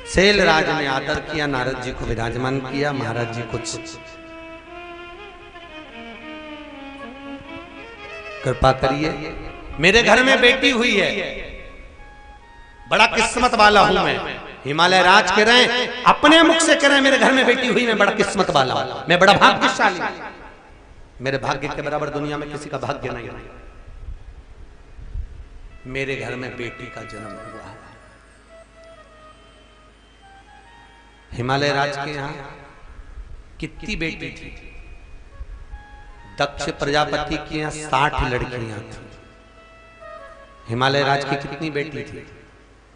शैलराज ने आदर किया, नारद जी को विराजमान किया। महाराज जी कुछ कृपा करिए, मेरे घर में बेटी हुई है, बड़ा किस्मत वाला हूं मैं। हिमालय राज कह रहे हैं, अपने मुख से कह रहे हैं मेरे घर में बेटी हुई, मैं बड़ा किस्मत वाला हूं, मैं बड़ा भाग्यशाली। मेरे भाग्य के बराबर दुनिया में किसी का भाग्य नहीं है। मेरे घर में बेटी का जन्म हुआ है। हिमालय राज के यहां कितनी बेटी थी? दक्ष प्रजापति की यहां 60 लड़कियां थी। हिमालय राज की कितनी बेटी थी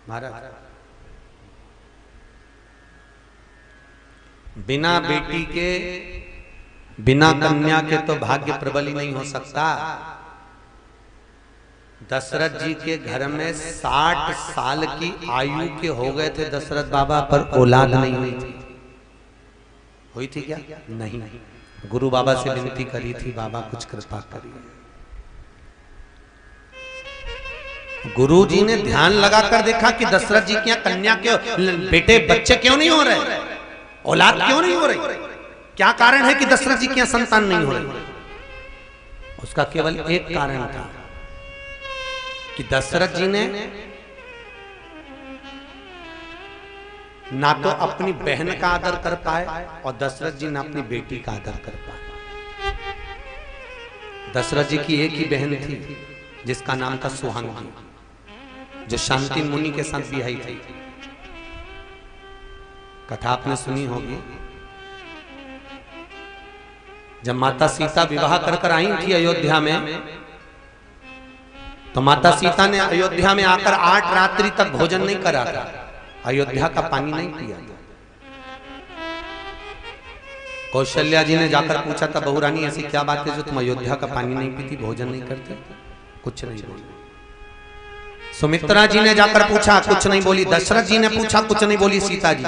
महाराज? बिना बेटी के, बिना कन्या के तो भाग्य प्रबल ही नहीं हो सकता। दशरथ जी के घर में 60 साल की आयु के हो गए थे दशरथ बाबा, पर औलाद नहीं हुई थी। हुई थी क्या? नहीं। गुरु बाबा से विनती करी थी, बाबा कुछ कृपा करिए। गुरु जी ने ध्यान लगाकर देखा कि दशरथ जी की कन्या के बेटे बच्चे क्यों नहीं हो रहे, औलाद क्यों नहीं हो रही, क्या कारण है कि दशरथ जी की संतान नहीं हो रही? उसका केवल एक कारण था कि दशरथ जी ने ना तो अपनी बहन का आदर कर पाए और दशरथ जी ने अपनी बेटी का आदर कर पाए। दशरथ जी की एक ही बहन थी जिसका नाम था सुहांगी, जो शांति मुनि के साथ ब्याही थी। कथा आपने सुनी होगी। जब माता सीता विवाह कर आई थी अयोध्या में, तो माता सीता ने अयोध्या में आकर 8 रात्रि तक भोजन नहीं करा था, अयोध्या का पानी नहीं पिया था। कौशल्या जी ने जाकर पूछा था, बहू रानी ऐसी क्या बात है जो तुम अयोध्या का पानी नहीं पीती, भोजन नहीं करते? कुछ नहीं बोली। सुमित्रा जी ने जाकर पूछा, कुछ नहीं बोली। दशरथ जी ने पूछा, कुछ नहीं बोली। सीता जी,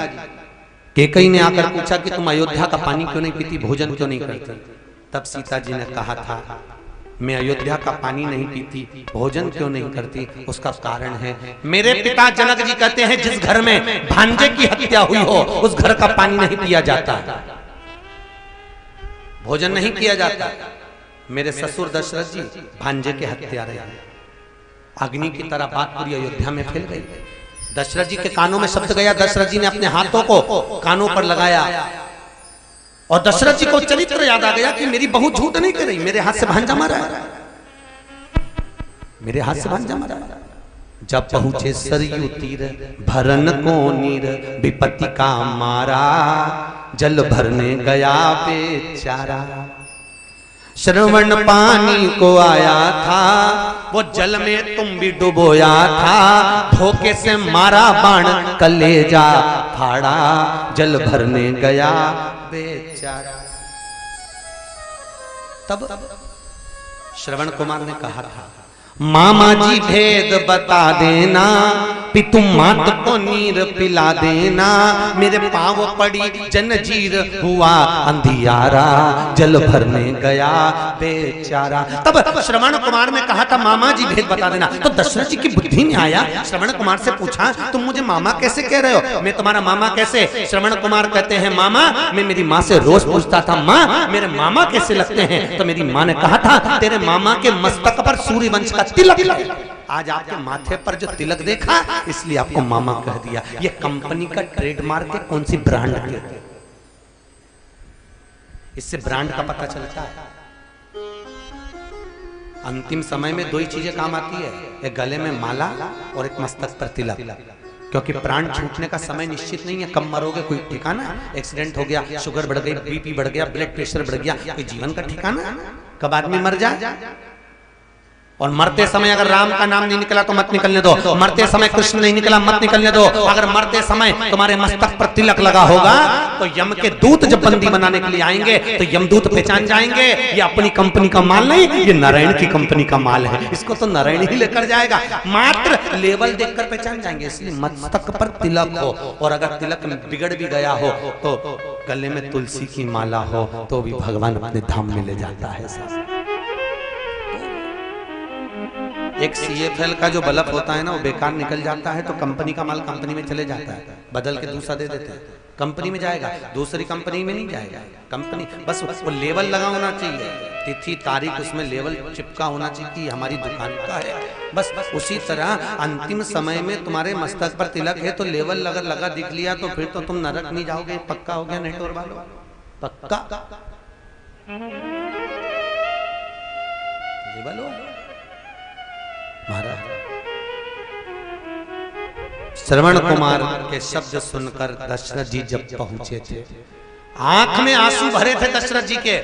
कैकेयी ने आकर पूछा कि तुम अयोध्या का पानी क्यों नहीं पीती, भोजन क्यों नहीं करती? तब सीता जी ने कहा था, मैं अयोध्या का पानी नहीं पीती, भोजन क्यों नहीं करती, उसका कारण है मेरे पिता जनक जी कहते हैं जिस घर में भांजे की हत्या हुई हो उस घर का पानी नहीं पिया जाता, भोजन नहीं किया जाता। मेरे ससुर दशरथ जी भांजे के हत्या रहे, अग्नि की तरह बात पूरी अयोध्या में फैल गई। दशरथ जी के कानों में शब्द गया, दशरथ जी ने अपने हाथों को कानों पर लगाया और दशरथ जी को चरित्र याद आ गया कि मेरी बहू झूठ नहीं कर रही, मेरे हाथ से भांजा मारा, मेरे हाथ से भांजा मारा। जब पहुंचे सरयू तीर भरन को नीर, विपत्ति का मारा जल भरने गया बेचारा। श्रवण पानी को आया था, वो जल में तुम भी डुबोया था, धोखे से मारा बाण कलेजा फाड़ा, जल भरने गया बेचारा। तब श्रवण कुमार ने कहा था, मामा जी भेद बता देना, पितु मात को नीर पिला देना, मेरे पांव पड़ी जंजीर हुआ अंधियारा, जल भरने गया बेचारा। तब श्रवण कुमार ने कहा था, मामा जी भेद बता देना। तो दशरथ जी की बुद्धि में आया, श्रवण कुमार से पूछा, तुम मुझे मामा कैसे कह रहे हो, मैं तुम्हारा मामा कैसे? श्रवण कुमार कहते हैं, मामा मैं मेरी माँ से रोज पूछता था, माँ मेरे मामा कैसे लगते हैं? तो मेरी माँ ने कहा था, तेरे मामा के मस्तक पर सूर्यवंश का तिलक है, आज आपके माथे पर जो तिलक देखा इसलिए आपको मामा कह दिया। ये कंपनी का ट्रेडमार्क है, कौन सी ब्रांड के, इससे ब्रांड का पता चलता है। अंतिम समय में 2 ही चीजें काम आती है, एक गले में माला और एक मस्तक पर तिलक, क्योंकि प्राण छूटने का समय निश्चित नहीं है, कब मरोगे कोई ठिकाना, एक्सीडेंट हो गया, शुगर बढ़ गई, बीपी बढ़ गया, ब्लड प्रेशर बढ़ गया, कोई जीवन का ठिकाना, कब आदमी मर जाए। और मरते समय अगर राम का नाम नहीं निकला तो मत निकलने दो, मरते समय कृष्ण नहीं निकला मत निकलने दो। अगर मरते समय तुम्हारे मस्तक पर तिलक लगा होगा तो यम के दूत जब बंदी बनाने के लिए आएंगे तो यमदूत पहचान जाएंगे ये अपनी कंपनी का माल नहीं, ये नारायण की कंपनी का माल है, इसको तो नारायण ही लेकर जाएगा, मात्र लेवल देखकर पहचान जाएंगे। इसलिए मस्तक पर तिलक हो, और अगर तिलक बिगड़ भी गया हो तो गले में तुलसी की माला हो तो भी भगवान अपने धाम में ले जाता है। एक CFL का जो बल्ब होता है ना वो बेकार निकल जाता है तो कंपनी का माल कंपनी में चले जाता है, बदल के दूसरा दे देते हैं, कंपनी में जाएगा, दूसरी कंपनी में नहीं जाएगा। कंपनी बस वो लेवल लगा होना चाहिए, तिथि तारीख उसमें लेवल चिपका होना चाहिए कि हमारी दुकान का है। बस उसी तरह अंतिम समय में तुम्हारे मस्तक पर तिलक है तो लेवल लगा दिख लिया तो फिर तो तुम नरक नहीं जाओगे, पक्का हो गया नेटोर वालों, पक्का लेवल हो। महाराज श्रवण कुमार के शब्द सुनकर दशरथ जी जब पहुंचे थे, आंख में आंसू भरे थे दशरथ जी के।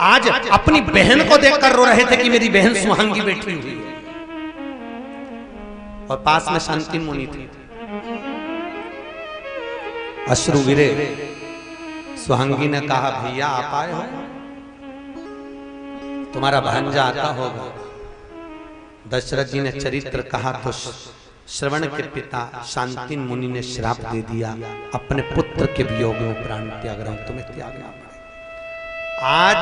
आज अपनी बहन को देखकर रो रहे थे कि मेरी बहन सुहांगी बैठी हुई है, और पास में शांति मुनि थी। अश्रु गिरे। सुहांगी ने कहा, भैया आप आए हो, तुम्हारा भांजा आता होगा। दशरथ जी ने चरित्र कहा तो श्रवण के पिता शांतिन मुनि ने श्राप दे दिया, अपने पुत्र के वियोग में प्राण त्याग रहा हूं, तुम्हें त्यागना पड़ेगा। आज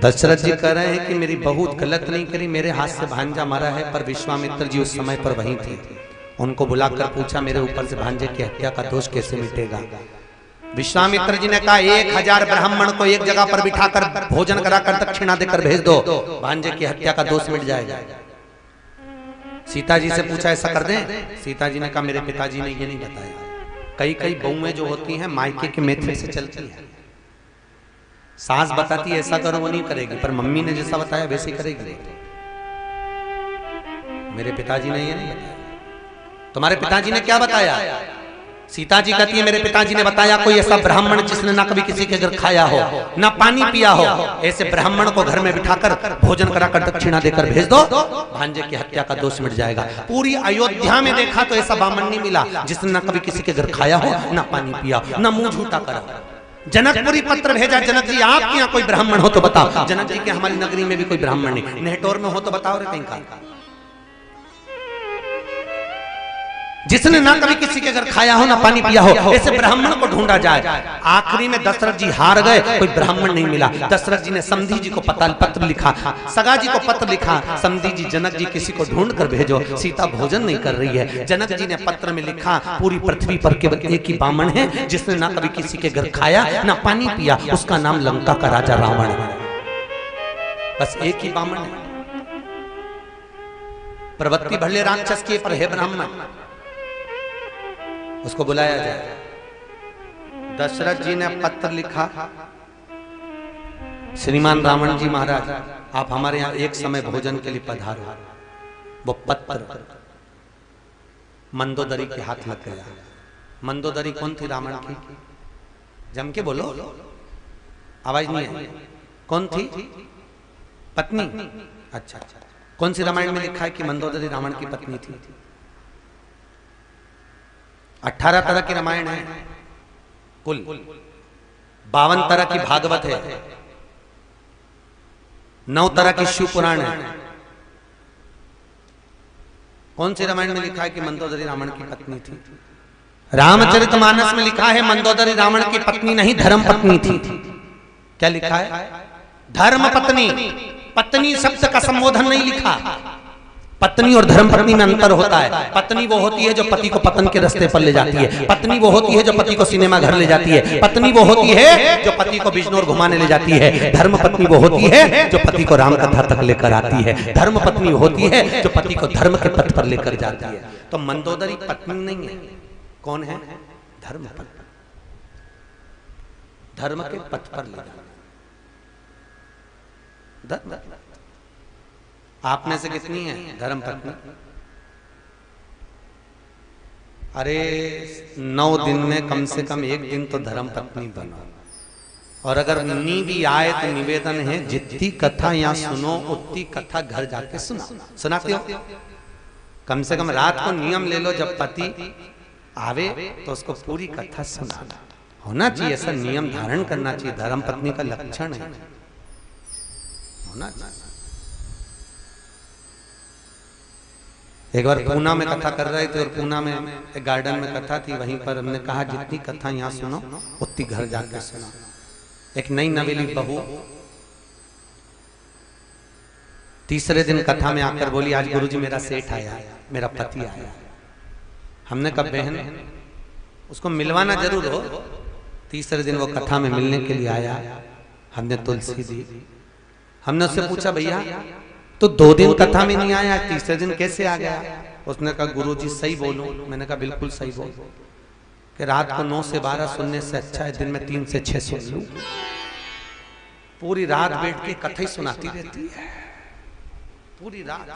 दशरथ जी कह रहे हैं कि मेरी बहू गलत नहीं करी, मेरे हाथ से भांजा मरा है, पर विश्वामित्र जी उस समय पर वहीं थे। उनको बुलाकर पूछा, मेरे ऊपर से भांजे की हत्या का दोष कैसे मिटेगा? विश्वामित्र जी ने कहा, 1000 ब्राह्मण को एक जगह पर बिठाकर भोजन कराकर दक्षिणा देकर भेज दो, भांजे की हत्या का दोष मिट जाएगा। सीता जी से पूछा, ऐसा कर दें? सीता जी ने कहा, मेरे पिताजी ने ये नहीं बताया। कई बहुएं जो होती हैं मायके के मेथड से चलती है। सास बताती है ऐसा करो, वो नहीं करेगी, पर मम्मी ने जैसा बताया वैसे ही करेगी। मेरे पिताजी ने ये नहीं बताया। तुम्हारे पिताजी ने क्या बताया? सीता जी कहती है, मेरे पिताजी ने बताया कोई ऐसा ब्राह्मण जिसने ना कभी किसी के घर खाया हो, ना पानी पिया हो, ऐसे ब्राह्मण को घर में बिठाकर भोजन कराकर दक्षिणा देकर भेज दो, भांजे की हत्या का दोष मिट जाएगा। पूरी अयोध्या में देखा तो ऐसा बामन नहीं मिला जिसने ना कभी किसी के घर खाया हो, ना पानी पिया, ना मुंह झूठा करा। जनकपुरी पत्र भेजा, जनक जी आपके यहाँ कोई ब्राह्मण हो तो बताओ। जनक जी के हमारी नगरी में भी कोई ब्राह्मण नहीं, नेहटोर में हो तो बताओ रे कहीं का, जिसने ना कभी किसी के घर खाया हो, ना पानी पिया हो, ऐसे ब्राह्मण को ढूंढा जाए। आखिरी में दशरथ जी हार गए, कोई ब्राह्मण नहीं मिला। दशरथ जी ने समधी जी को पत्र लिखा, सगा जी को पत्र लिखा, समधी जी जनक जी किसी को ढूंढ कर भेजो, सीता भोजन नहीं कर रही है। जनक जी ने पत्र में लिखा, पूरी पृथ्वी पर केवल एक ही बामण है जिसने ना कभी किसी के घर खाया, ना पानी पिया, उसका नाम लंका का राजा रावण है। बस एक ही बामण है। प्रवृत्ति भले राक्षस की, पर है ब्राह्मण, उसको बुलाया जाए। दशरथ जी ने पत्र लिखा, श्रीमान रावण जी महाराज, आप हमारे यहाँ एक समय भोजन के लिए पधारो। वो पत्र मंदोदरी के हाथ लग गया। मंदोदरी कौन थी रावण की? जम के बोलो, आवाज नहीं है। कौन थी? पत्नी। अच्छा, कौन सी रामायण में लिखा है कि मंदोदरी रावण की पत्नी थी? 18 तरह की रामायण है, कुल 52 तरह की भागवत है, 9 तरह की शिव पुराण है। कौन सी रामायण में लिखा है कि मंदोदरी रावण की पत्नी थी? रामचरितमानस में लिखा है मंदोदरी रावण की पत्नी नहीं, धर्म पत्नी थी। क्या लिखा है? धर्म पत्नी। पत्नी शब्द का संबोधन नहीं लिखा। पत्नी और धर्म पत्नी में अंतर होता है। पत्नी वो होती है जो पति को पतन के रास्ते पर ले जाती है, पत्नी वो होती है जो पति को सिनेमा घर ले जाती है, पत्नी वो होती है जो पति को बिजनौर घुमाने ले जाती है, धर्म पत्नी वो होती है जो पति को राम कथा तक लेकर आती है, धर्म पत्नी होती है जो पति को धर्म के पथ पर लेकर जाती है। तो मंदोदरी पत्नी नहीं है, कौन है? धर्म पत्नी, धर्म के पथ पर ले जाना। आप में से कितनी है धर्म पत्नी? अरे 9 दिन में कम से कम 1 दिन तो धर्म पत्नी बनो। और अगर नी भी आए तो निवेदन है, जितनी कथा यहाँ सुनो उतनी कथा घर जाके सुनाते हो। कम से कम रात को नियम ले लो, जब पति आवे तो उसको पूरी कथा सुनाना होना चाहिए। ऐसा नियम धारण करना चाहिए, धर्म पत्नी का लक्षण है, होना चाहिए। एक बार पूना में कथा कर रहे थे और पूना में एक गार्डन में कथा थी, वहीं पर हमने कहा जितनी कथा यहाँ सुनो उतनी घर जाकर सुनो। एक नई नवेली बहू तीसरे दिन कथा में आकर बोली आज गुरुजी मेरा सेठ आया, मेरा पति आया। हमने कहा बहन उसको मिलवाना जरूर हो। तीसरे दिन वो कथा में मिलने के लिए आया, हमने तुलसी दी। हमने उससे पूछा भैया तो 2 दिन कथा में नहीं आया, तीसरे दिन कैसे आ गया? उसने कहा गुरुजी सही बोलो। मैंने कहा बिल्कुल सही बोलो कि रात को 9 से 12 सुनने से अच्छा है दिन में 3 से 6 सुन लूं। पूरी रात बैठ के कथा ही सुनाती रहती है, पूरी रात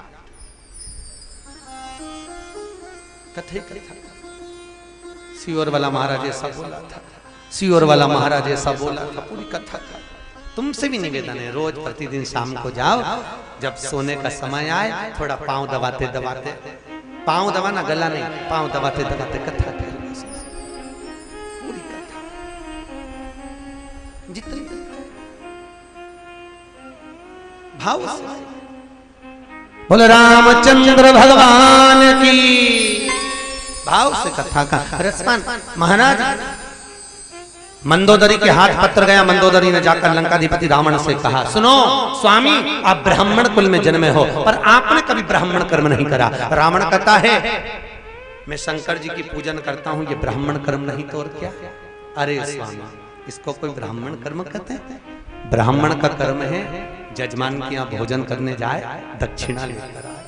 कथा ही कथा। सीवर वाला महाराज ऐसा बोला था, सीवर वाला महाराज ऐसा बोला था, पूरी कथा था। तुमसे भी निवेदन है रोज प्रतिदिन शाम को जाओ, जब सोने का समय आए थोड़ा पांव दबाते दबाते, पांव दबाना गला नहीं, पांव दबाते दबाते कथा कर, पूरी कथा जितनी भाव से। बोले रामचंद्र भगवान की, भाव से कथा का रसपान। महाराज मंदोदरी के हाथ पत्र गया, मंदोदरी ने जाकर लंकाधिपति रावण से कहा सुनो स्वामी आप ब्राह्मण कुल में जन्मे हो पर आपने कभी ब्राह्मण कर्म नहीं करा। रावण कहता है मैं शंकर जी की पूजन करता हूं, ये ब्राह्मण कर्म नहीं तो और क्या? अरे स्वामी इसको कोई ब्राह्मण कर्म कहते हैं? ब्राह्मण का कर्म है जजमान के यहाँ भोजन करने जाए दक्षिणा लेकर आए।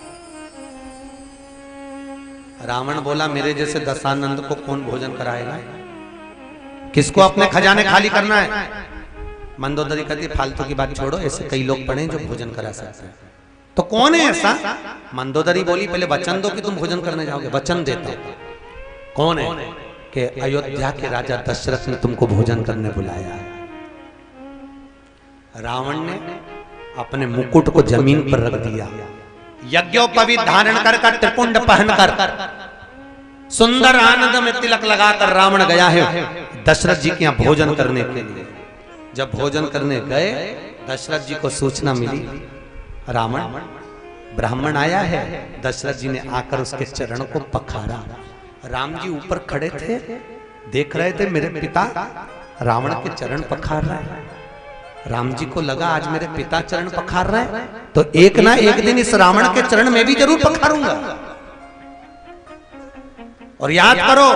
रावण बोला मेरे जैसे दशानंद को कौन भोजन कराएगा? किसको अपने खजाने खाली करना है? मंदोदरी कहती फालतू की बात छोड़ो, ऐसे कई लोग पड़े जो भोजन करा सकते हैं। तो कौन है ऐसा? मंदोदरी बोली पहले वचन दो कि तुम भोजन करने जाओगे। वचन देते कौन है? कि अयोध्या के राजा दशरथ ने तुमको भोजन करने बुलाया है। रावण ने अपने मुकुट को जमीन पर रख दिया, यज्ञोपवीत धारण कर त्रिपुंड पहनकर सुंदर आनंद में तिलक लगाकर रावण गया है दशरथ जी के यहाँ भोजन करने के लिए। जब भोजन करने गए दशरथ जी को सूचना मिली रावण ब्राह्मण आया है। दशरथ जी ने आकर उसके चरण को पखारा। राम जी ऊपर खड़े थे, देख रहे थे मेरे पिता रावण के चरण पखार रहे हैं। राम जी को लगा आज मेरे पिता चरण पखार रहे हैं तो एक ना एक दिन इस रावण के चरण में भी जरूर पखारूंगा। और याद करो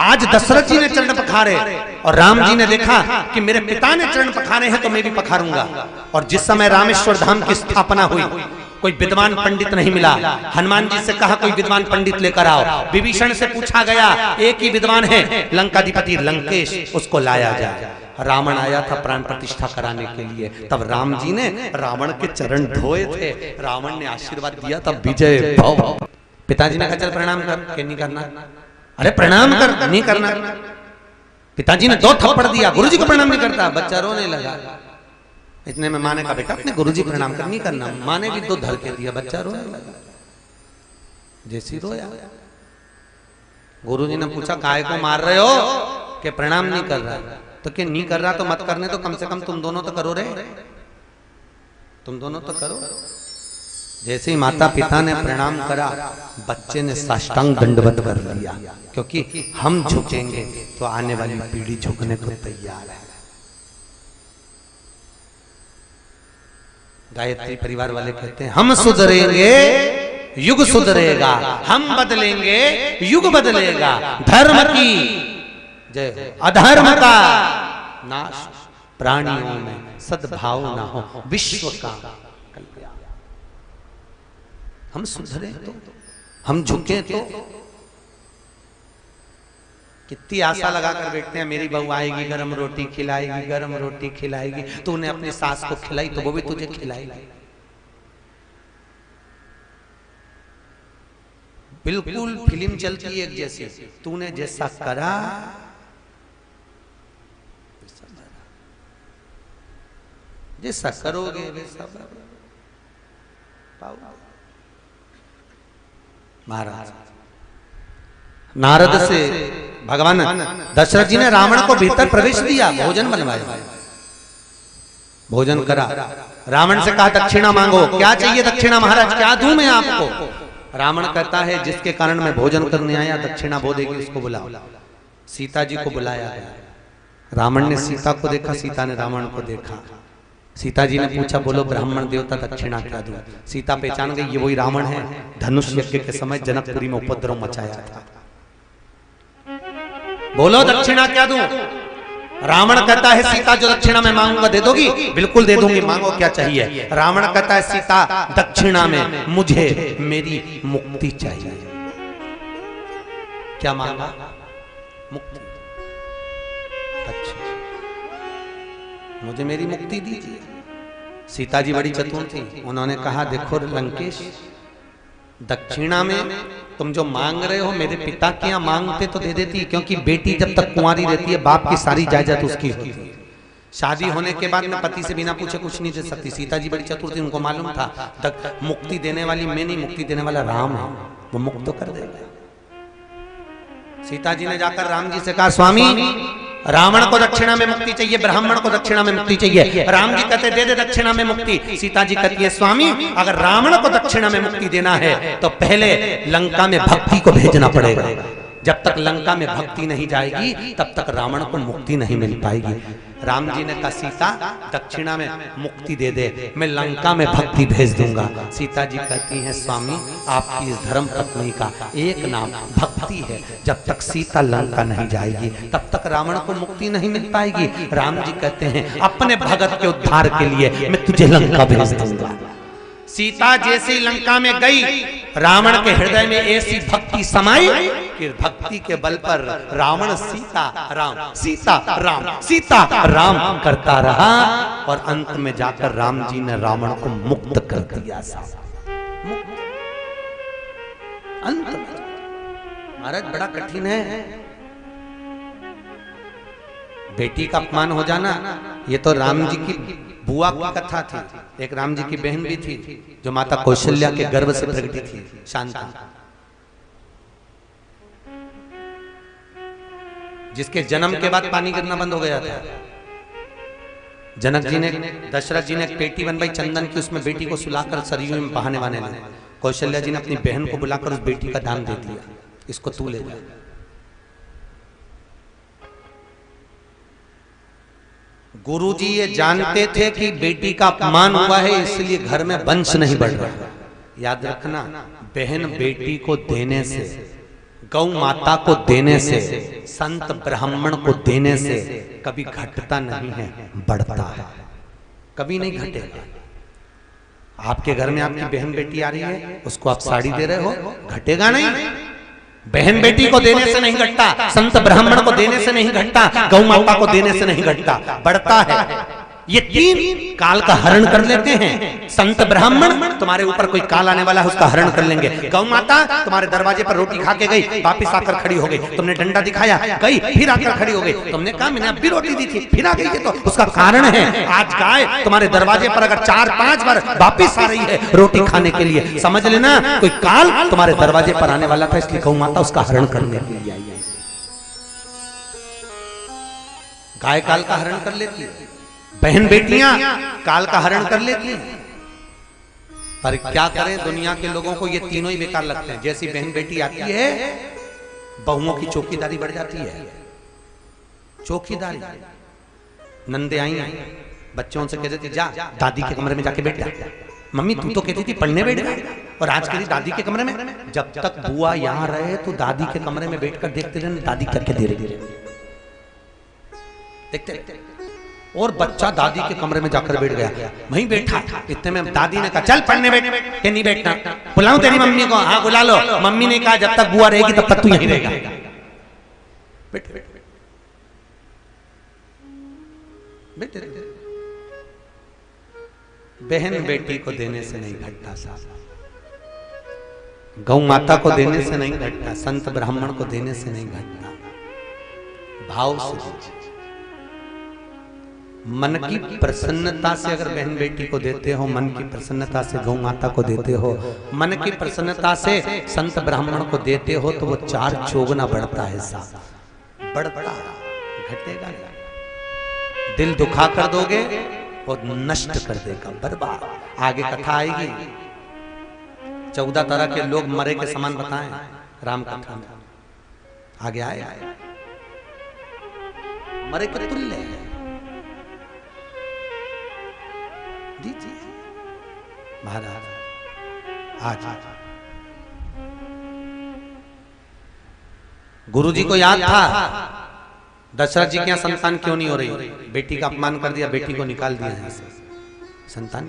आज दशरथ जी ने चरण पखारे और राम जी ने देखा कि मेरे पिता ने चरण पखारे हैं तो मैं भी पखारूंगा। और जिस समय रामेश्वर धाम की स्थापना हुई कोई विद्वान पंडित नहीं मिला। हनुमान जी से कहा कोई विद्वान पंडित लेकर आओ। विभीषण से पूछा गया एक ही विद्वान है लंकाधिपति लंकेश, उसको लाया जाए। रावण आया था प्राण प्रतिष्ठा कराने के लिए, तब राम जी ने रावण के चरण धोए थे। रावण ने आशीर्वाद दिया तब विजय भव। पिताजी ने कहा चल प्रणाम कर, के नहीं करना? अरे प्रणाम कर, नहीं करना। पिताजी ने 2 थप्पड़ दिया, गुरुजी को प्रणाम नहीं करता। बच्चा रोने लगा। इतने में माँ ने कहा बेटा अपने गुरुजी प्रणाम कर, नहीं करना। माँ ने भी 2 धड़के दिया, बच्चा रोने लगा। जैसी रोया गुरुजी ने पूछा काहे को मार रहे हो? कि प्रणाम नहीं कर रहा। तो कि नहीं कर रहा तो मत करने, तो कम से कम तुम दोनों तो करो रे, तुम दोनों तो करो। जैसे ही माता पिता ने प्रणाम करा बच्चे ने साष्टांग दंडवत कर दिया, क्योंकि हम झुकेंगे तो आने वाली पीढ़ी झुकने को तैयार है। गायत्री परिवार वाले कहते हैं हम सुधरेंगे युग सुधरेगा, हम बदलेंगे युग बदलेगा। धर्म की जय, अधर्म का नाश, प्राणियों में सद्भाव ना हो, विश्व का कल्याण। हम सुधरे तो, हम झुके तो। कितनी आशा लगाकर बैठते हैं मेरी बहू आएगी गरम रोटी खिलाएगी, गरम रोटी खिलाएगी। तूने अपनी सास को खिलाई तो वो भी तुझे खिलाएगी। बिल्कुल फिल्म चलती है एक जैसी, तूने जैसा करा जैसा करोगे वैसा पाओगे। महाराज नारद से भगवान दशरथ जी ने रावण को भीतर प्रवेश दिया, भोजन बनवाया, भोजन करा। रावण से कहा दक्षिणा मांगो। क्या चाहिए दक्षिणा महाराज, क्या दूं मैं आपको? रावण कहता है जिसके कारण मैं भोजन करने आया दक्षिणा वो देगी, उसको बुलाओ। सीता जी को बुलाया गया। रावण ने सीता को देखा, सीता ने रावण को देखा। सीता जी ने पूछा, बोलो ब्राह्मण देवता दक्षिणा क्या दूं? सीता पहचान गई ये वही रावण है, धनुष यज्ञ के समय जनकपुरी में उपद्रव मचाया था। बोलो दक्षिणा क्या दूं? रावण कहता है सीता जो दक्षिणा में मांगूंगा दे दोगी? बिल्कुल दे दूंगी, मांगो क्या चाहिए? रावण कहता है सीता दक्षिणा में मुझे मेरी मुक्ति चाहिए। क्या मांगा? मुक्ति। अच्छा, मुझे मेरी मुक्ति दीजिए। सीता जी बड़ी चतुर थी, उन्होंने कहा देखो लंकेश, दक्षिणा में तुम जो मांग रहे हो मेरे पिता के यहाँ मांगते तो दे देती, क्योंकि बेटी जब तक कुंवारी रहती है बाप की सारी जायदाद उसकी होती है। शादी होने के बाद में पति से बिना पूछे कुछ नहीं दे सकती। सीता जी बड़ी चतुर थी, उनको मालूम था मुक्ति देने वाली मैं नहीं, मुक्ति देने वाला राम है, वो मुक्त तो कर देगा। सीता जी ने जाकर राम जी से कहा, स्वामी रावण को दक्षिणा में मुक्ति चाहिए, ब्राह्मण को दक्षिणा में मुक्ति चाहिए। राम जी कहते दे दे दक्षिणा में मुक्ति। सीता जी कहती है, स्वामी अगर रावण को दक्षिणा में मुक्ति देना है तो पहले लंका में भक्ति को भेजना पड़ेगा। जब तक लंका में भक्ति नहीं जाएगी तब तक रावण को मुक्ति नहीं मिल पाएगी। राम जी ने कहा, सीता दक्षिणा में मुक्ति दे दे, मैं लंका में भक्ति भेज दूंगा। सीता जी कहती हैं, स्वामी आपकी इस धर्म पत्नी का एक नाम भक्ति है, जब तक सीता लंका नहीं जाएगी तब तक रावण को मुक्ति नहीं मिल पाएगी। राम जी कहते हैं, अपने भगत के उद्धार के लिए मैं तुझे लंका भेज दूंगा। सीता जैसी लंका में गई, रावण के हृदय में ऐसी भक्ति समाई कि भक्ति के बल पर रावण सीता राम करता रहा और अंत में जाकर राम जी ने रावण को मुक्त कर दिया। मुक्त अंत में। महाराज बड़ा कठिन है बेटी का अपमान हो जाना। ये तो राम जी की बुआ की कथा थी। एक राम जी की बहन भी थी जो माता कौशल्या के गर्भ से प्रकटी थी, शांता, जिसके जन्म के बाद पानी गिरना बंद हो गया था। जनक जी ने, दशरथ जी ने एक पेटी बनवाई चंदन की, उसमें बेटी को सुलाकर सरयू में बहाने वाने लगे। कौशल्या जी ने अपनी बहन को बुलाकर उस बेटी का दान दे दिया, इसको तू ले जा। गुरुजी ये जानते थे कि बेटी का अपमान हुआ है, इसलिए घर में वंश नहीं बढ़ रहा। याद रखना, बहन बेटी को देने से, गौ माता को देने से, संत ब्राह्मण को देने से कभी घटता नहीं है, बढ़ता है। कभी नहीं घटेगा। आपके घर में आपकी बहन बेटी आ रही है, उसको आप साड़ी दे रहे हो, घटेगा नहीं। बहन बेटी को देने से नहीं घटता, संत ब्राह्मण को देने से नहीं घटता, गौ माता को देने से नहीं घटता, बढ़ता है। ये तीन काल का हरण कर लेते हैं। संत ब्राह्मण, तुम्हारे ऊपर कोई काल आने वाला है उसका हरण कर लेंगे। गौ माता तुम्हारे दरवाजे पर रोटी खा के गई, वापिस आकर खड़ी हो गई, तुमने डंडा दिखाया, गई, फिर आकर खड़ी हो गई, तुमने कहा मैंने अब भी रोटी दी थी, फिर आ गई है, तो उसका कारण है आज गाय तुम्हारे दरवाजे पर अगर 4-5 बार वापिस आ रही है रोटी खाने के लिए, समझ लेना कोई काल तुम्हारे दरवाजे पर आने वाला था, इसलिए गौ माता उसका हरण करने के लिए आई है। गाय काल का हरण कर लेती है, बहन बेटियां काल का हरण कर लेती हैं। पर क्या करें, दुनिया के लोगों को ये तीनों ही बेकार लगते हैं। जैसी बहन बेटी आती है, बहुओं की चौकीदारी बढ़ जाती है। चौकीदारी, नंदे आई बच्चों से कहती थी जा दादी के कमरे में जाके बैठ जा। मम्मी तू तो कहती थी पढ़ने बैठ गए, और आज कह रही दादी के कमरे में। जब तक बुआ यहाँ रहे तो दादी के कमरे में बैठकर देखते रहे दादी करके दे रही है, देखते। और बच्चा दादी के कमरे में जाकर बैठ गया, वहीं बैठा। इतने में दादी ने कहा चल पढ़ने बैठ। के नहीं बैठना, बुलाऊं तेरी मम्मी को? हाँ बुला लो। मम्मी ने कहा जब तक बुआ रहेगी तब तक तू यहीं रहेगा। बैठ बैठ बैठ। बहन बेटी को देने से नहीं घटता साहब, गौ माता को देने से नहीं घटता, संत ब्राह्मण को देने से नहीं घटता। भाव से, मन की प्रसन्नता से अगर बहन बेटी को देते हो, मन की प्रसन्नता से गौ माता को देते हो, मन की प्रसन्नता से संत ब्राह्मण को देते हो, तो वो 4 चौगुना बढ़ता है साहब, बढ़ता, घटेगा नहीं। दिल दुखा कर दोगे और नष्ट कर देगा, बर्बाद। आगे कथा आएगी, 14 तरह के लोग मरे के समान बताएं राम कथा में, आगे आए। मरे के तुल्य है। दीजिए महाराज। आज गुरु जी को याद था दशरथ जी के यहाँ संतान क्यों नहीं हो रही, बेटी का अपमान कर दिया, बेटी को निकाल दिया यहाँ से, संतान।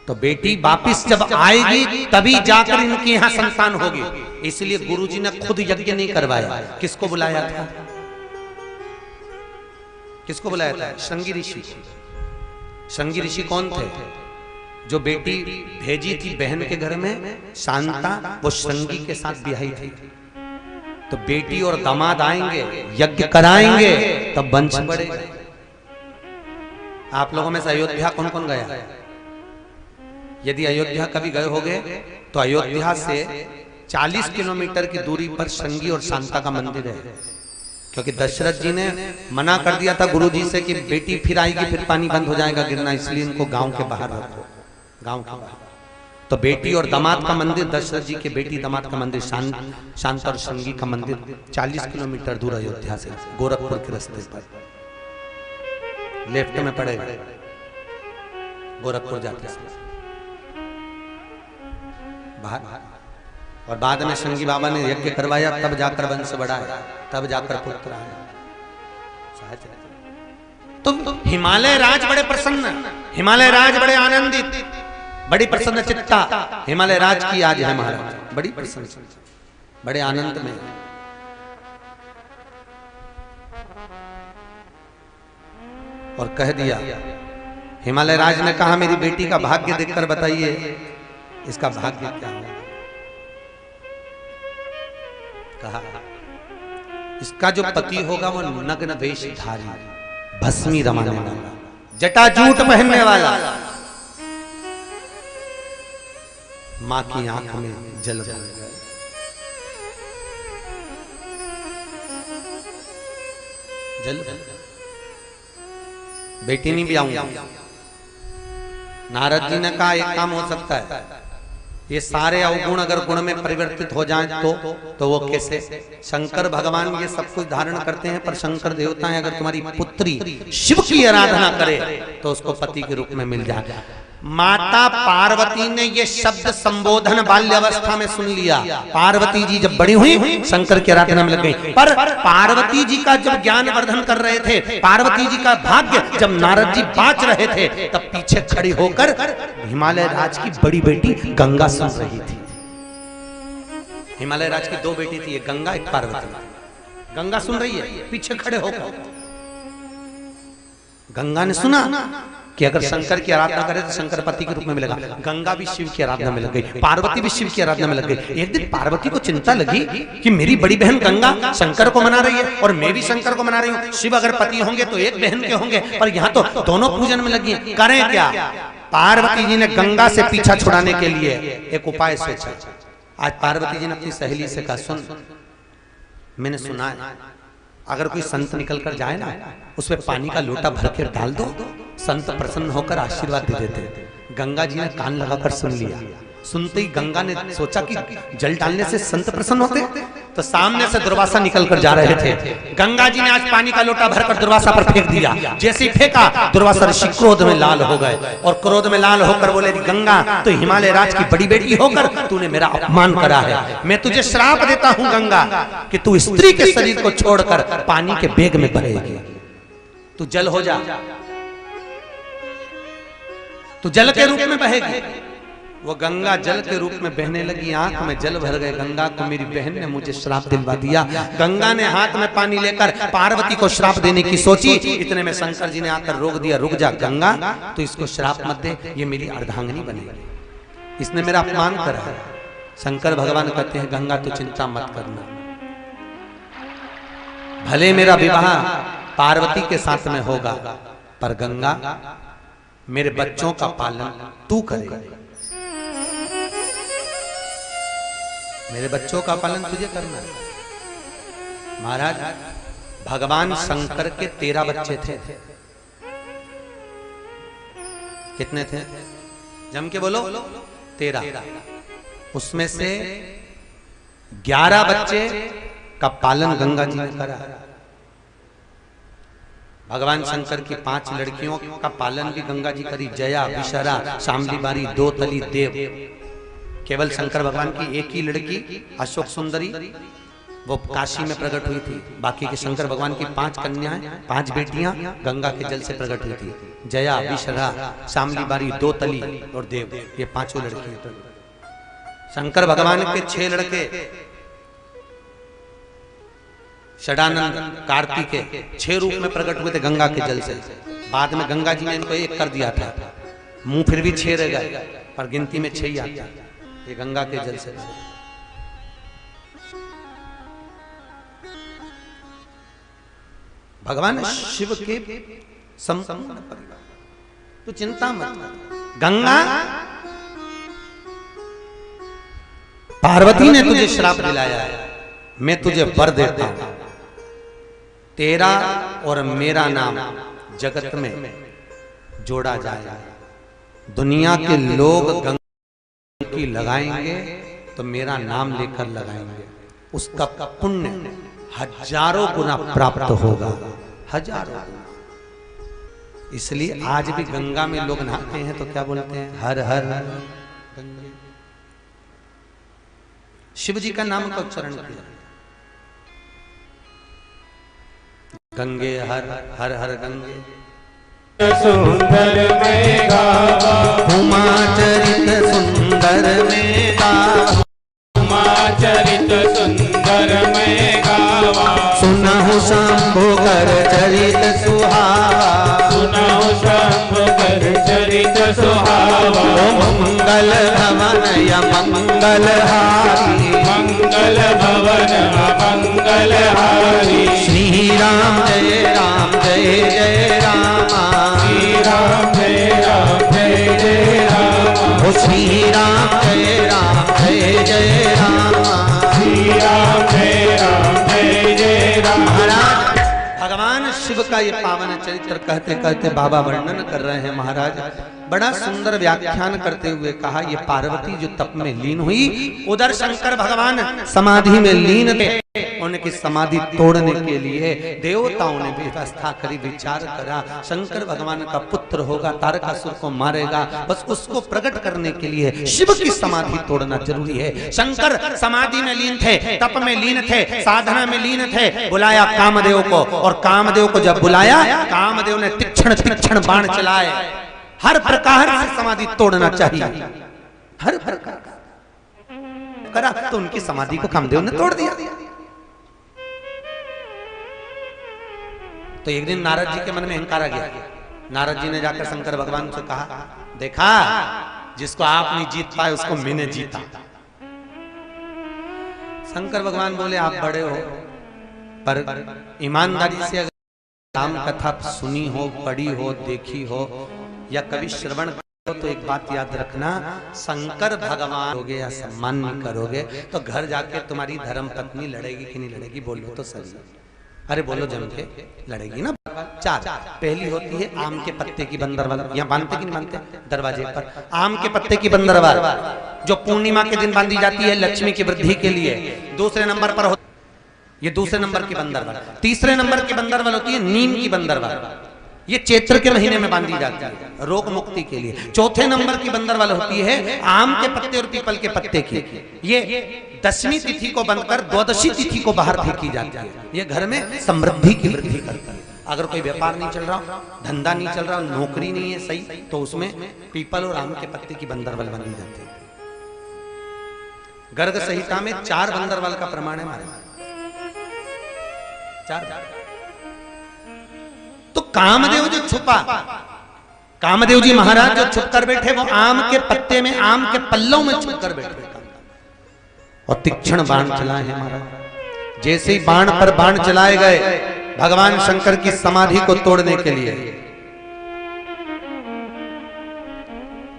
तो बेटी वापिस जब आएगी तभी जाकर इनके यहाँ संतान होगी। इसलिए गुरु जी ने खुद यज्ञ नहीं करवाया। किसको बुलाया था? किसको बुलाया था? श्रृंगी ऋषि। श्रृंगी ऋषि कौन थे? जो बेटी भेजी थी बहन के घर में शांता, वो श्रृंगी के साथ ब्याही थी। तो बेटी और दामाद आएंगे, यज्ञ कराएंगे, तब वंश बढ़ेगा। आप लोगों में से अयोध्या कौन कौन गया? यदि अयोध्या कभी गए होगे तो अयोध्या से 40 किलोमीटर की दूरी पर श्रृंगी और शांता का मंदिर है। क्योंकि दशरथ जी ने मना कर दिया था गुरु जी से कि बेटी फिर आएगी फिर पानी बंद हो जाएगा गिरना, इसलिए इनको गांव के बाहर रखो, गांव के बाहर। तो बेटी और दामाद का मंदिर, दशरथ जी के बेटी दामाद का मंदिर शांता और श्रृंगी का मंदिर 40 किलोमीटर दूर अयोध्या से, गोरखपुर के रास्ते पर, लेफ्ट में पड़ेगा गोरखपुर जाते समय बाहर। और बाद में श्रृंगी बाबा ने यज्ञ करवाया, तब जाकर वंश बढ़ाया, तब जाकर पुत्र आया। तो हिमालय राज बड़े प्रसन्न, हिमालय राज बड़े आनंदित, बड़ी प्रसन्न चित्ता हिमालय राज की आज है महाराज, बड़ी प्रसन्न, बड़े आनंद में। और कह दिया, हिमालय राज ने कहा मेरी बेटी का भाग्य देखकर बताइए इसका भाग्य क्या है। कहा इसका जो पति होगा वो नग्न वेशधारी, भस्मी रमाने वाला, जटाजूट पहनने वाला, मां की आंख में जल भर गए। जल बेटी नहीं भी आऊंगा। नारद जी ने कहा एक काम हो सकता है, ये सारे अवगुण अगर गुण में परिवर्तित हो जाएं तो वो कैसे? शंकर भगवान ये सब कुछ धारण करते हैं, पर शंकर देवताएं अगर तुम्हारी पुत्री शिव की आराधना करे तो उसको पति के रूप में मिल जाए। माता पार्वती ने ये शब्द संबोधन बाल्यावस्था में सुन लिया। पार्वती जी जब बड़ी हुई शंकर की आराधना में लग गई, पर पार्वती जी का जब ज्ञान वर्धन कर रहे थे, पार्वती जी का भाग्य जब नारद जी बाँच रहे थे, तब पीछे खड़ी होकर हिमालय राज की बड़ी बेटी गंगा सुन रही थी। हिमालय राज की दो बेटी थी, एक गंगा एक पार्वती। गंगा सुन रही है पीछे खड़े होकर। गंगा ने सुना कि अगर शंकर की आराधना करे तो शंकर पति के रूप में मिलेगा। गंगा भी शिव की आराधना में लग गई, पार्वती भी शिव की आराधना में लग गई। एक दिन पार्वती को चिंता लगी कि मेरी बड़ी बहन गंगा शंकर को मना रही है और मैं भी शंकर को मना रही हूँ। शिव अगर पति होंगे तो एक बहन के होंगे, पर यहाँ तो दोनों पूजन में लगी है, करें क्या? पार्वती जी ने गंगा से पीछा छुड़ाने के लिए एक उपाय सोचा। आज पार्वती जी ने अपनी सहेली से कहा, सुन मैंने सुना है अगर कोई संत निकल कर जाए ना, उसमें पानी का लोटा भर के डाल दो, संत प्रसन्न होकर आशीर्वाद दे देते। गंगा जी ने कान लगाकर सुन लिया। सुनते ही गंगा ने सोचा कि जल डालने से संत प्रसन्न होते, तो सामने से दुर्वासा निकल कर जा रहे थे। गंगा जी ने आज पानी का लोटा भरकर दुर्वासा पर फेंक दिया। जैसे ही फेंका, दुर्वासा ऋषि क्रोध में लाल हो गए और क्रोध में लाल होकर बोले, गंगा तो हिमालय राज की बड़ी बेटी होकर तूने मेरा अपमान करा है। मैं तुझे श्राप देता हूं गंगा कि तू स्त्री के शरीर को छोड़कर पानी के वेग में बहेगी। तू जल हो जा, तू जल के रूप में बहेगी। वो गंगा जल के रूप में बहने लगी, आंख में जल भर गए। गंगा को मेरी बहन ने मुझे श्राप दिलवा दिया। गंगा ने हाथ में पानी लेकर पार्वती को श्राप देने की सोची। इतने में शंकर जी ने आकर रोक दिया, रुक जा गंगा, तो इसको श्राप मत दे, ये मेरी अर्धांगिनी बनेगी, इसने मेरा अपमान करा है। शंकर भगवान कहते हैं, गंगा तो चिंता मत करना, भले मेरा विवाह पार्वती के साथ में होगा, पर गंगा मेरे बच्चों का पालन तू करेगा, मेरे बच्चों का पालन तुझे करना है। महाराज भगवान शंकर के 13 बच्चे थे। कितने थे? जम के बोलो। 13। उसमें से 11 बच्चे का पालन गंगा जी ने करा। भगवान शंकर की 5 लड़कियों का पालन भी गंगा जी करी, जया, विशरा, शामली बारी, दो तली, देव। केवल शंकर भगवान की एक ही लड़की अशोक सुंदरी वो काशी में प्रकट हुई थी, बाकी के शंकर भगवान की 5 कन्याएं, 5 बेटियां गंगा के जल से प्रकट हुई थी, जया, विशरा, शामली बारी, दो तली और देव, ये 5 लड़कियां। शंकर भगवान के 6 लड़के षडानंद, कार्तिकेय 6 रूप में प्रकट हुए थे गंगा के जल से। बाद में गंगा जी ने इनको 1 कर दिया था, मुंह फिर भी 6 रह गए, पर गिनती में 6 ही आता, ये गंगा के जल से। भगवान शिव के संपूर्ण परिवार, तो चिंता मत। गंगा पार्वती ने तुझे श्राप दिलाया है, मैं तुझे वर देता हूं, तेरा और मेरा नाम जगत में जोड़ा जाएगा। दुनिया के लोग गंगा की लगाएंगे तो मेरा नाम लेकर लगाएंगे, उसका पुण्य हजारों गुना प्राप्त होगा, हजारों गुना। इसलिए आज भी गंगा में लोग नहाते हैं तो क्या बोलते हैं, हर हर गंगे। शिव जी का नाम का उच्चारण किया, गंगे हर हर हर गंगे। सुंदर में गावा उमा चरित सुंदर में गावा, उमा चरित सुंदर में गावा। सुनहु शंभु कर चरित सुहावा, सुनहु शंभु कर चरित सुहावा। मंगल भवन या मंगल हारी, मंगल भवन मंगल हारी। श्री राम जय राम जय जय रामा, श्री राम जय राम जय जय रामा। ओ श्री राम जय राम जय जय रामा, श्री राम जय राम जय जय राम। महाराज भगवान शिव का ये पावन चरित्र कहते कहते बाबा वर्णन कर रहे हैं। महाराज बड़ा सुंदर व्याख्यान करते हुए कहा, ये पार्वती जो तप में लीन हुई, उधर शंकर भगवान समाधि में लीन थे। उनकी समाधि तोड़ने के लिए देवताओं ने व्यवस्था करी, विचार करा, शंकर भगवान का पुत्र होगा, तारकासुर को मारेगा, बस उसको प्रकट करने के लिए शिव की समाधि तोड़ना जरूरी है। शंकर समाधि में लीन थे, तप में लीन थे, साधना में लीन थे। बुलाया कामदेव को, और कामदेव को जब बुलाया, कामदेव ने तीक्ष्ण तीक्ष्ण बाण चलाए। हर प्रकार से समाधि तोड़ना चाहिए, हर प्रकार करा, तो उनकी समाधि को कामदेव ने तोड़ दिया। तो एक दिन नारद जी के मन में अहंकार आ गया। नारद जी ने जाकर शंकर भगवान से कहा, देखा जिसको आप नहीं जीत पाए उसको मैंने जीता। शंकर भगवान बोले, आप बड़े हो, पर ईमानदारी से अगर राम कथा सुनी हो, पढ़ी हो, देखी हो या कभी श्रवण करो तो एक बात याद रखना, शंकर भगवान होगे या सम्मान नहीं करोगे तो घर जाके तुम्हारी धर्म पत्नी लड़ेगी कि नहीं लड़ेगी? बोलो तो सही। अरे बोलो जम के, लड़ेगी ना। 4 पहली होती है आम के पत्ते की बंदरवाल, यहाँ बांधते कि नहीं बांधते दरवाजे पर, आम के पत्ते की बंदरवाल जो पूर्णिमा के दिन बांधी जाती है लक्ष्मी की वृद्धि के लिए। दूसरे नंबर पर ये दूसरे नंबर की बंदरवाल। तीसरे नंबर की बंदरवाल होती है नीम की बंदरवाल, ये चैत्र के महीने में बांधी जाती है रोग मुक्ति के लिए। चौथे नंबर की बंदरवाल होती है आम के पत्ते और पीपल के पत्ते की, ये 10वीं तिथि को बंद कर 12वीं तिथि को बाहर फेंकी जाती है। ये घर में समृद्धि की वृद्धि करता है। अगर कोई व्यापार नहीं चल रहा, धंधा नहीं चल रहा, नौकरी नहीं है सही, तो उसमें पीपल और आम के पत्ते की बंदरवाल बांधी जाती है। गर्ग संहिता में 4 बंदरवाल का प्रमाण है हमारे। 4। तो कामदेव जो छुपा, कामदेव जी महाराज जो छुप कर बैठे, वो आम के पत्ते में, आम के पल्लों में छुप कर बैठे और तीक्ष्ण बाण चलाए हैं महाराज। जैसे ही बाण पर बाण चलाए गए भगवान शंकर की समाधि को तोड़ने के लिए,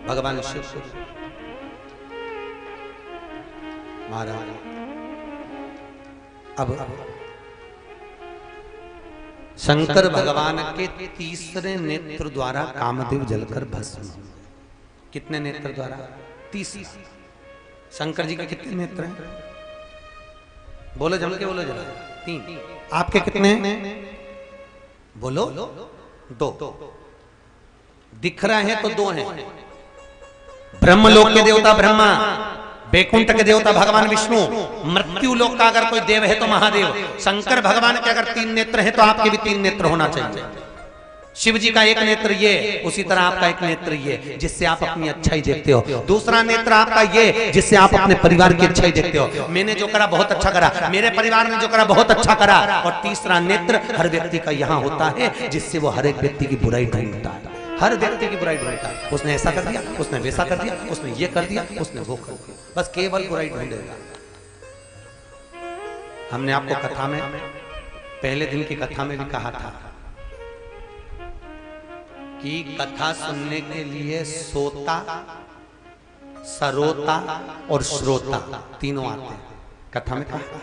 भगवान शिव महाराज अब शंकर भगवान के तीसरे नेत्र द्वारा कामदेव जलकर भस्म। कितने नेत्र द्वारा? 30। शंकर जी के कितने नेत्र हैं? बोलो जम के बोलो जरा। 3। आपके कितने? बोलो दो। दिख रहे हैं तो दो हैं। ब्रह्मलोक के देवता ब्रह्मा, वैकुंठ के देवता भगवान विष्णु, मृत्यु लोक का अगर कोई देव है तो महादेव। शंकर भगवान के अगर 3 नेत्र हैं तो आपके भी 3 नेत्र होना चाहिए। शिव जी का एक नेत्र ये, उसी तरह आपका एक नेत्र ये, जिससे आप अपनी अच्छाई देखते हो। दूसरा नेत्र आपका ये, जिससे आप अपने परिवार की अच्छाई देखते हो। मैंने जो करा बहुत अच्छा करा, मेरे परिवार ने जो करा बहुत अच्छा करा। और तीसरा नेत्र हर व्यक्ति का यहाँ होता है, जिससे वो हर एक व्यक्ति की बुराई ढूंढता है। हर व्यक्ति की बुराई ढूंढता है। उसने ऐसा कर दिया, उसने वैसा कर दिया, उसने ये कर दिया, उसने वो कर दिया, बस केवल बुराई ढूंढेगा। हमने आपको कथा में, पहले दिन की कथा में भी कहा था कि कथा सुनने के लिए सोता, सरोता और श्रोता तीनों आते हैं। कथा में कहा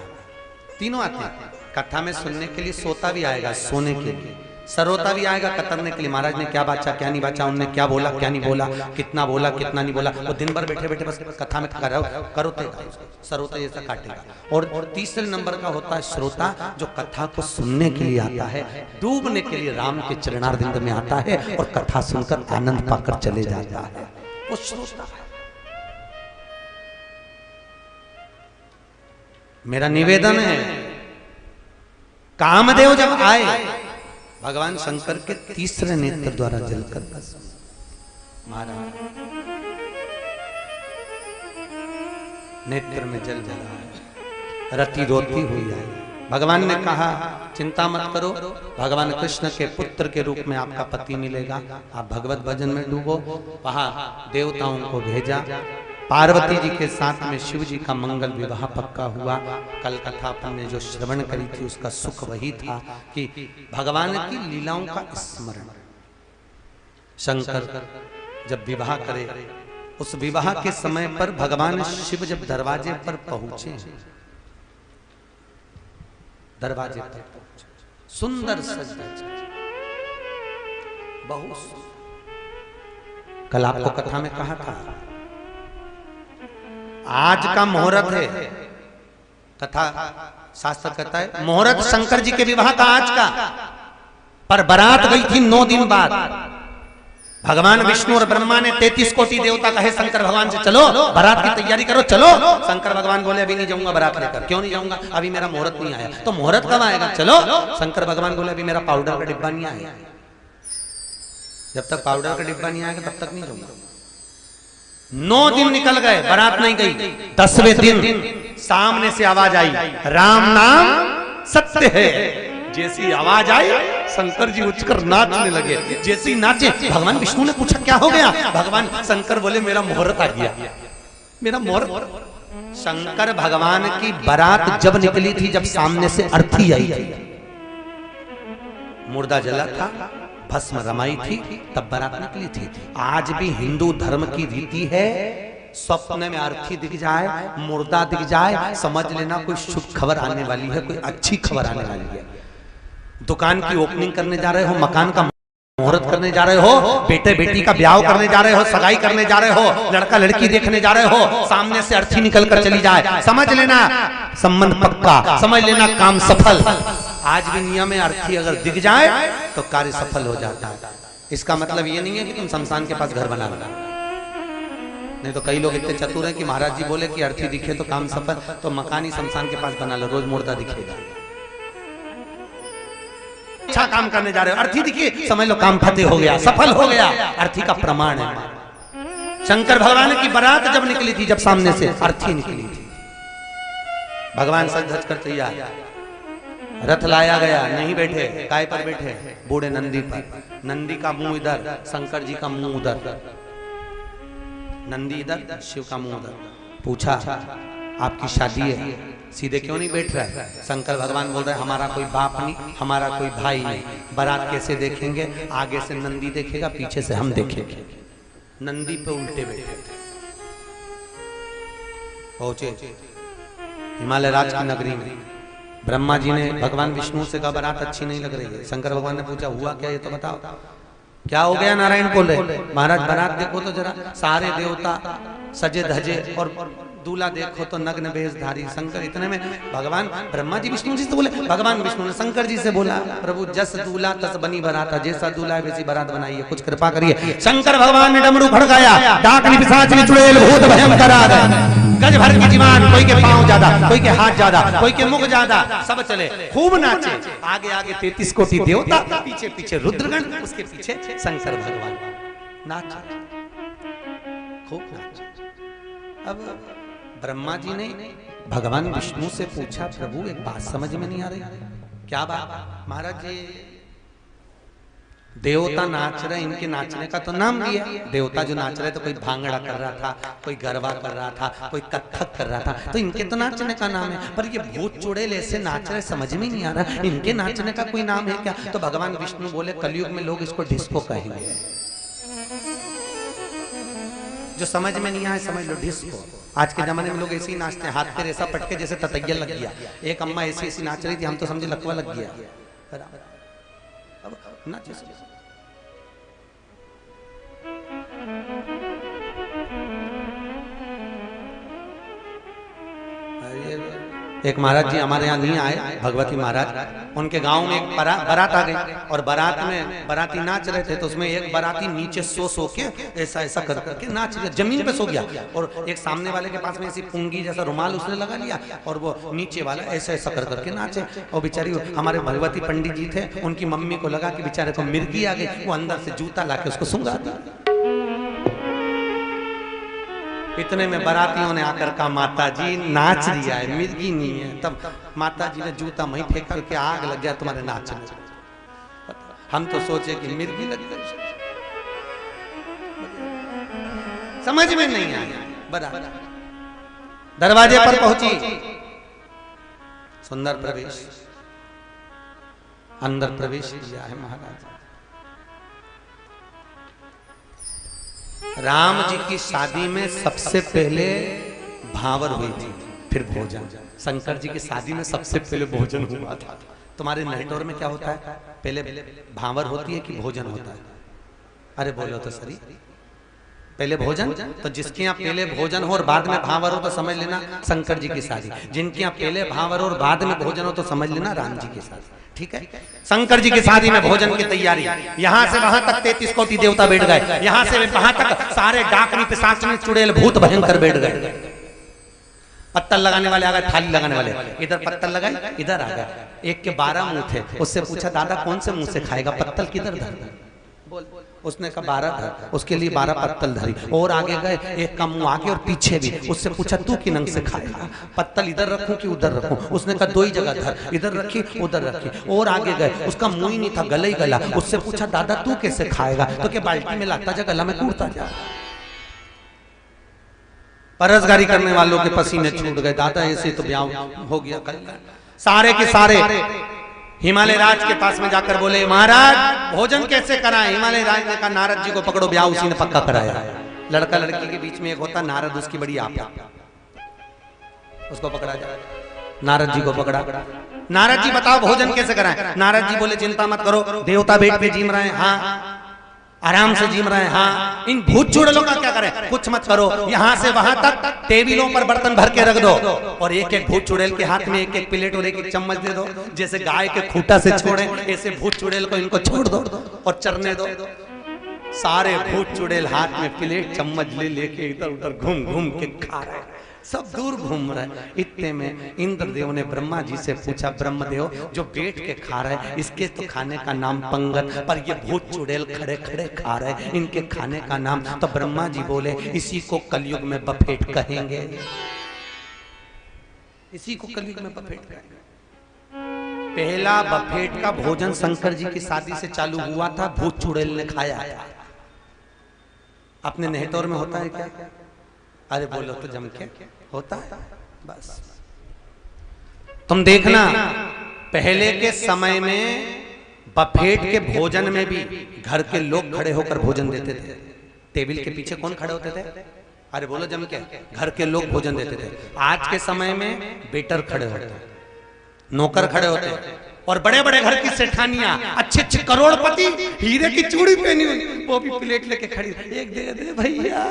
तीनों आते हैं। कथा में सुनने के लिए सोता भी आएगा, सोने के लिए। सरोता भी आएगा कतरने के लिए, महाराज ने क्या बाचा क्या नहीं बाचा, उन्होंने क्या बोला क्या नहीं बोला, कितना बोला कितना नहीं बोला। वो दिन भर बैठे बैठे बस कथा में करोतेगा, सरोता जैसा काटेगा। और तीसरे नंबर का होता है श्रोता, जो कथा को सुनने के लिए आता है, डूबने के लिए राम के चरणारविंद में आता है और कथा सुनकर आनंद पाकर चले जाता है। वो श्रोता है। मेरा निवेदन है, कामदेव जब आए भगवान शंकर के तीसरे नेत्र द्वारा जलकर मारा, नेत्र में जल जला है, रति रोती हुई आई। भगवान ने कहा चिंता मत करो, भगवान कृष्ण के पुत्र के रूप में आपका पति मिलेगा, आप भगवत भजन में डूबो। वहां देवताओं को भेजा, पार्वती जी के साथ में शिव जी का मंगल विवाह पक्का हुआ। कल कथा अपन ने जो श्रवण करी थी उसका सुख वही था कि भगवान की लीलाओं का स्मरण। शंकर जब विवाह करे, उस विवाह के समय पर भगवान शिव जब दरवाजे पर पहुंचे, दरवाजे पर पहुंचे, सुंदर सज बहुत। कल आपको कथा में कहा था आज का मुहूर्त है, कथा शास्त्र कहता है मुहूर्त शंकर जी के विवाह का आज का, पर बारात गई थी 9 दिन बाद। भगवान विष्णु और ब्रह्मा ने 33 कोटि देवता कहे शंकर भगवान से चलो बारात की तैयारी करो चलो। शंकर भगवान बोले अभी नहीं जाऊंगा बारात लेकर। क्यों नहीं जाऊंगा? अभी मेरा मुहूर्त नहीं आया। तो मुहूर्त कब आएगा? चलो। शंकर भगवान बोले अभी मेरा पाउडर का डिब्बा नहीं आया, जब तक पाउडर का डिब्बा नहीं आएगा तब तक नहीं जाऊंगा। 9 दिन निकल गए, बारात नहीं गई। 10वें दिन सामने से आवाज आई, राम नाम सत्य है। जैसी आवाज आई शंकर जी उठकर नाचने लगे। जैसी नाचे भगवान विष्णु ने पूछा क्या हो गया? भगवान शंकर बोले मेरा मुहूर्त आ गया, मेरा मुहूर्त। शंकर भगवान की बारात जब निकली थी, जब सामने से अर्थी आई थी, मुर्दा जला था, भस्म रमाई थी, तब बारात निकली थी। आज भी हिंदू धर्म की रीति है, स्वप्न में अर्थी दिख जाए, मुर्दा दिख जाए, समझ लेना कोई शुभ खबर आने वाली है, कोई अच्छी खबर आने वाली है। दुकान की ओपनिंग करने जा रहे हो, मकान का मुहूर्त करने जा रहे हो, बेटे बेटी का ब्याह करने जा रहे हो, सगाई करने जा रहे हो, लड़का लड़की देखने जा रहे हो, सामने से अर्थी निकल कर चली जाए, समझ लेना संबंध पक्का, समझ लेना काम सफल। आज भी नियम में अर्थी अगर दिख जाए तो कार्य सफल हो जाता है। इसका मतलब ये नहीं है कि तुम शमशान के पास घर बना लो, नहीं तो कई लोग इतने चतुर हैं कि महाराज जी बोले कि अर्थी दिखे तो काम सफल, तो मकान ही शमशान के पास बना लो, रोज मुर्दा दिखेगा। अच्छा काम करने जा रहे हो, अर्थी दिखी, समझ लो काम फतेह हो गया, सफल हो गया। अर्थी का प्रमाण है। शंकर भगवान की बारात जब निकली थी, जब सामने से अर्थी निकली थी, भगवान सज धज कर तैयार, रथ लाया गया, नहीं बैठे, काय पर बैठे? बूढ़े नंदी पर। नंदी का मुंह इधर, शंकर जी का मुंह उधर, नंदी इधर, शिव का मुंह उधर। पूछा आपकी शादी है, सीधे क्यों नहीं बैठ रहा है? शंकर भगवान बोल रहे हैं हमारा कोई बाप नहीं, हमारा कोई भाई नहीं, बारात कैसे देखेंगे? आगे से नंदी देखेगा, पीछे से हम देखेंगे। नंदी पे उल्टे बैठे थे। पहुंचे हिमालय राज की नगरी में। ब्रह्मा जी ने भगवान विष्णु से कहा बारात अच्छी नहीं लग रही है। शंकर भगवान ने पूछा हुआ क्या, ये तो बताओ क्या हो गया? नारायण बोले महाराज बारात देखो तो जरा, सारे देवता सजे धजे और दूल्हा देखो तो नग्न वेशधारी शंकर। इतने में भगवान ब्रह्मा जी विष्णु जी से बोले, भगवान विष्णु ने शंकर जी से बोला, प्रभु जस दूल्हा तस बनी बरात, जैसा दूल्हा है वैसी बारात बनाइए, कुछ कृपा करिए। शंकर भगवान ने डमरू खड़काया, डाकनी पिशाचनी चुड़ैल भूत भयंकर आ गए। गज भर की जीवान, कोई के पांव ज्यादा, कोई के हाथ ज्यादा, कोई के मुख ज्यादा, सब चले खूब नाचे। आगे आगे 33 कोटि देवता, पीछे पीछे रुद्रगण, उसके पीछे शंकर भगवान नाचे, खूब नाचे। अब ब्रह्मा जी ने भगवान विष्णु से पूछा, प्रभु एक बात समझ में नहीं आ रही। क्या बात? महाराज जी देवता नाच रहे, इनके नाचने का तो नाम दिया। देवता जो नाच रहे तो कोई भांगड़ा कर रहा था, कोई गरबा कर रहा था, कोई कथक कर रहा था, तो इनके तो नाचने का नाम है। पर ये भूत चुड़ैल ऐसे नाच रहे, समझ में नहीं आ रहा इनके नाचने का कोई नाम है क्या? तो भगवान विष्णु बोले, कलयुग में लोग इसको डिस्को कहेंगे। जो समझ में नहीं आए समझ लो डिस्को। आज के जमाने में लोग ऐसे ही नाचते हैं, हाथ पैर ऐसा पटके जैसे ततैया लग गया। एक अम्मा ऐसी ऐसी नाच रही थी, हम तो समझे लकवा लग गया। अब नाचे एक महाराज जी हमारे यहाँ नहीं आए, भगवती महाराज, उनके गांव में एक बारात आ गई और बारात में बाराती नाच रहे थे, तो उसमें एक बाराती नीचे सो के ऐसा ऐसा कर करके नाच रहा, जमीन पे सो गया, और एक सामने वाले के पास में ऐसी पुंगी जैसा रुमाल उसने लगा लिया और वो नीचे वाला ऐसा ऐसा कर करके नाचे। और बेचारी हमारे भगवती पंडित जी थे, उनकी मम्मी को लगा कि बेचारे को मिर्गी आ गई, वो अंदर से जूता ला के उसको सूंघा दिया। इतने में बारातियों ने आकर कहा, माता जी नाच रिया है, मिर्गी नहीं है। तब माता जी ने जूता वहीं फेंका कि आग लग जाए तुम्हारे नाचने। हम तो सोचे कि मिर्गी लग गई, समझ में नहीं आया। बारात दरवाजे पर पहुंची, सुंदर प्रवेश, अंदर प्रवेश किया है महाराज। राम जी की शादी में सबसे पहले भावर हुई थी, फिर भोजन। शंकर जी की शादी में सबसे पहले भोजन हुआ था। तुम्हारे नहटोर में क्या होता है? पहले भावर होती है कि भोजन होता है? अरे बोलो तो सही, पहले भोजन। तो जिसके यहाँ पहले भोजन हो और बाद में भावर हो तो समझ लेना शंकर जी की शादी। जिनके यहाँ पहले भावर और बाद में भोजन हो तो समझ लेना राम जी की शादी। ठीक है, शंकर जी की शादी में भोजन की तैयारी। यहाँ से वहां तक 33 कोटि देवता बैठ गए, यहाँ से वहां तक सारे डाकनी पिशाचनी चुड़ैल भूत भयंकर बैठ गए। पत्तल लगाने वाले आ गए, थाली लगाने वाले, इधर पत्तल लगाए, इधर आ गए। एक के 12 मुंह थे, उससे पूछा दादा कौन से मुंह से खाएगा, पत्तल किधर धर? बोल। उसने कहा 12 धर, उसके लिए 12 पत्तल धरी। और आगे गए, एक का मुंह आगे और पीछे भी। उससे पूछा तू कि नंग से खाएगा, पत्तल इधर रखूं कि उधर रखूं? उसने कहा 2 ही जगह धर, इधर रखी उधर रखी। और आगे गए, उसका मुंह ही नहीं था, गला ही गला। उससे पूछा दादा तू कैसे खाएगा? तो क्या बाल्टी में लाता जा, गला में कूदता जा। परसगारी करने वालों के पसीने छूट गए। दादा ऐसे तो ब्याह हो गया। सारे के सारे हिमालय राज के पास में जाकर बोले, महाराज भोजन कैसे कराएं? हिमालय राज ने कहा, नारद जी को पकड़ो, ब्याह उसी ने पक्का कराया। लड़का लड़की के बीच में एक होता नारद, उसकी बड़ी आपा, उसको पकड़ा जाए। नारद जी को पकड़ा। नारद जी बताओ भोजन कैसे कराएं? नारद जी बोले, चिंता मत करो, देवता बेट पे जिम रहे हैं, हाँ आराम से जिम रहे हैं, हाँ। इन भूत चुड़ैलों का क्या करें? कुछ मत करो, यहाँ से वहां तक टेबलों पर बर्तन भर के रख दो और एक एक भूत चुड़ैल के हाथ में एक एक प्लेट और एक एक चम्मच दे दो। जैसे गाय के खूंटा से छोड़े, ऐसे भूत चुड़ैल को इनको छोड़ दो और चरने दो। सारे भूत चुड़ैल हाथ में प्लेट चम्मच ले लेके इधर उधर घूम घूम के खा रहे, सब दूर घूम रहे। इतने में इंद्रदेव ने ब्रह्मा जी से पूछा, ब्रह्मदेव जो बैठ के खा रहे इसके तो खाने का नाम पंगत, पर ये भूत चुड़ैल खड़े खड़े खा रहे, इनके खाने का नाम? तो ब्रह्मा जी बोले, इसी को कलयुग में बफेट कहेंगे, इसी को कलयुग में बफेट कहेंगे। पहला बफेट का भोजन शंकर जी की शादी से चालू हुआ था, भूत चुड़ैल ने खाया था। अपने नेहतौर में होता है क्या? अरे बोलो तो जम के होता है। बस तुम देखना, पहले के समय में बफेट के भोजन में भी घर के लोग खड़े होकर भोजन देते थे। टेबल के पीछे कौन खड़े होते थे? अरे बोलो जम के, घर के लोग भोजन देते थे। आज के समय में वेटर खड़े होते हैं, नौकर खड़े होते हैं, और बड़े बड़े घर की सेठानियां, अच्छे अच्छे करोड़पति, हीरे की चूड़ी पहनी हुई, वो भी प्लेट लेके खड़ी, एक दे दे भैया,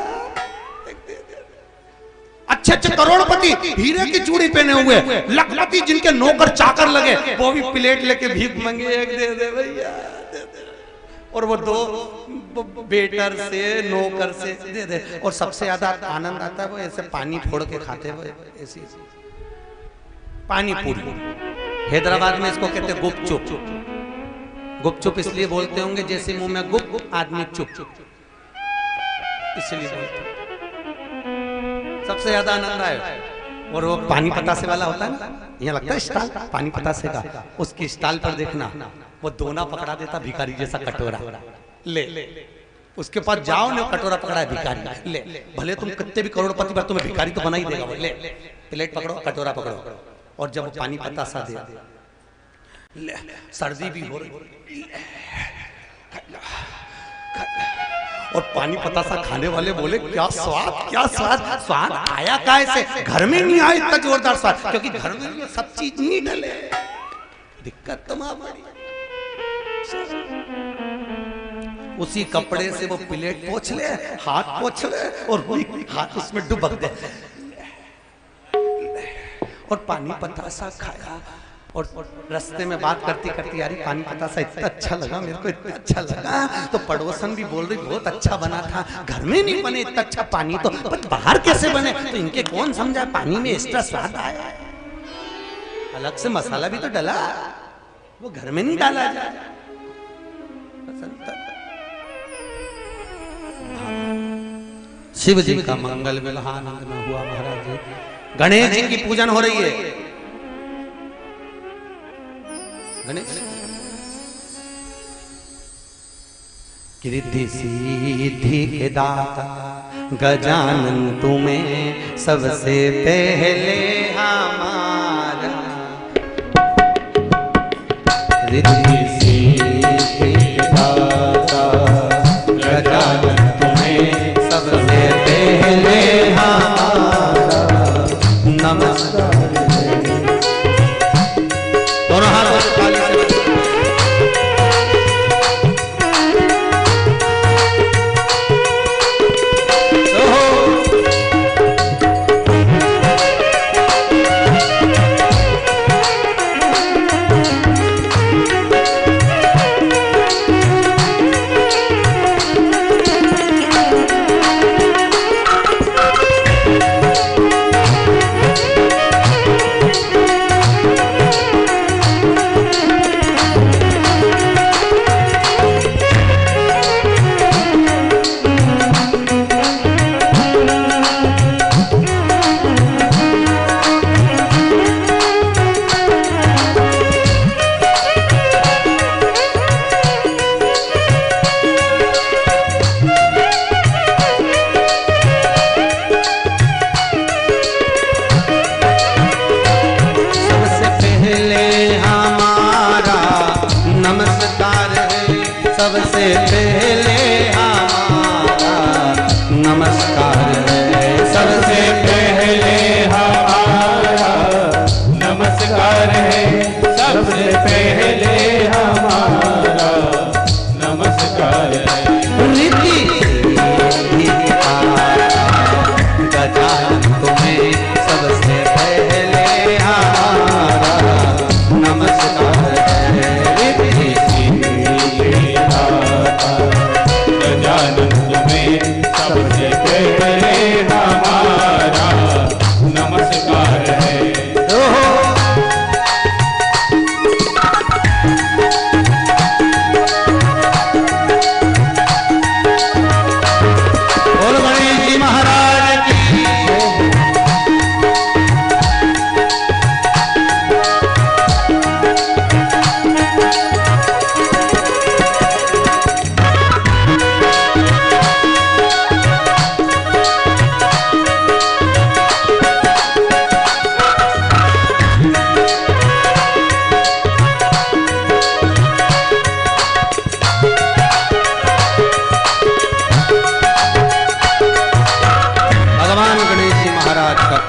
अच्छे अच्छे करोड़पति हीरे की चूड़ी पहने हुए, लखपति जिनके नौकर चाकर लगे, वो भी प्लेट लेके भीख मांगे, एक दे दे भैया दे दे। और वो दो बेटर से नौकर से दे दे। और सबसे ज्यादा आनंद आता है वो ऐसे पानी फोड़ के खाते हुए, ऐसी पानी पूरी। हैदराबाद में इसको कहते हैं गुपचुप। गुपचुप इसलिए बोलते होंगे जैसे मुंह में गुप आदमी चुप, इसलिए बोलते हैं। सबसे ज्यादा आनंद आए। और वो पानी पतासे वाला होता है ना, यहाँ लगता है स्टाल पानी पतासे का, उसकी स्टाल पर देखना वो दोना पकड़ा देता भिखारी जैसा कटोरा, ले उसके पास जाओ ना, कटोरा पकड़ा है भिखारी, ले भले तुम कितने भी करोड़पति पर तुम्हें भिखारी तो बना ही देगा वो, ले प्लेट पकड़ो कटोरा पकड़ो। और जब वो पानी पतासा दे, सर्दी भी हो रही और पानी पतासा खाने वाले बोले क्या स्वाद, क्या स्वाद, स्वाद आया कैसे, घर में नहीं आया इतना जोरदार स्वाद, क्योंकि घर में सब चीज नहीं डले, दिक्कत तमाम बड़ी। उसी कपड़े से वो प्लेट पोंछ ले, हाथ पोंछ ले और हाथ उसमें डुबक दे और पानी पतासा खाया। और रास्ते में बात करती करती यार पानी पतासा इतना अच्छा लगा, मेरे को इतना अच्छा लगा, तो पड़ोसन भी बोल रही बहुत अच्छा बना था, घर में नहीं बने इतना अच्छा पानी, तो बाहर कैसे बने, तो इनके कौन समझा पानी में एक्स्ट्रा स्वाद आया, अलग से मसाला भी तो डला, वो घर में नहीं डाला जाए। शिव जी का मंगल विलहानंद में हुआ महाराज जी। गणेश जी की पूजन हो रही है। गणेश कृति सिद्धि के दाता गजानन तुम्हें सबसे पहले हमारा, रिद्धि सिद्धि के दाता गजानन तुम्हें सबसे पहले हमारा नमस्कार। दोनों हाथ ताली से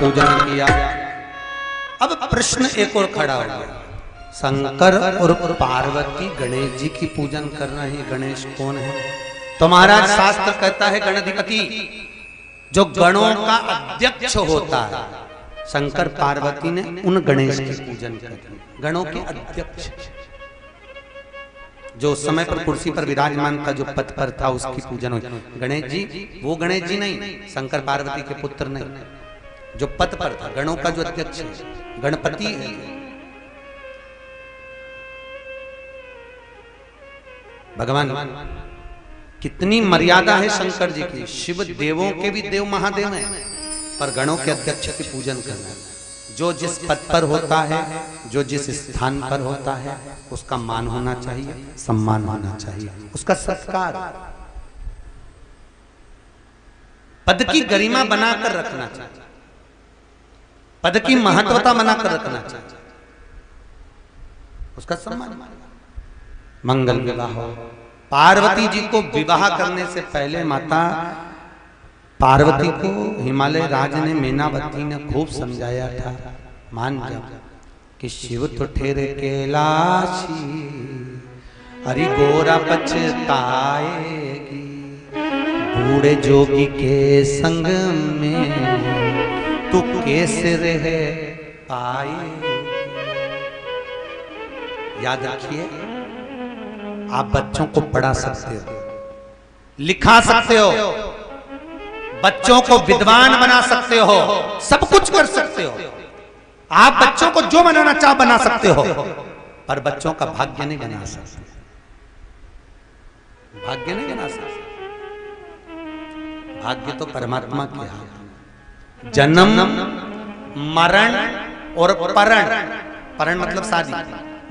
पूजन किया। अब प्रश्न एक और खड़ा हो गया, शंकर और पार्वती गणेश जी की पूजन कर रहे हैं, गणेश कौन है? तो महाराज शास्त्र कहता है गणाधिपति, जो गणों का अध्यक्ष होता है, शंकर पार्वती ने उन गणेश के पूजन किया। गणों के अध्यक्ष, जो उस समय पर कुर्सी पर विराजमान था, जो पद पर था, उसकी पूजन हुई। गणेश जी, वो गणेश जी नहीं, शंकर पार्वती के पुत्र नहीं, जो पद पर था, गणों का जो अध्यक्ष है, गणपति है। भगवान, कितनी मर्यादा है शंकर जी की। शिव देवों के भी देव महादेव हैं, पर गणों के अध्यक्ष की पूजन करना। जो जिस पद पर होता है, जो जिस स्थान पर होता है, उसका मान होना चाहिए, सम्मान होना चाहिए, उसका सत्कार, पद की गरिमा बनाकर रखना चाहिए, पद की महत्वता बनाकर रखना चाहिए, उसका सम्मान। मंगल विवाह हो। पार्वती जी को विवाह करने से पहले माता पार्वती को हिमालय राज ने, मीनावती ने खूब समझाया था, मान जा कि शिव तो ठेरे कैलाशी, हरि गोरा पछताएगी, बूढ़े जोगी के संग में तू कैसे रह पाए। याद रखिए, आप बच्चों को पढ़ा सकते हो, लिखा सकते हो, बच्चों को विद्वान बना सकते हो, सब कुछ कर सकते हो। आप बच्चों को जो बनाना चाहो बना सकते हो, पर बच्चों का भाग्य नहीं बना सकते, भाग्य नहीं बना सकते। भाग्य तो परमात्मा के हाथ में। जन्म, मरण और परण, परण मतलब शादी,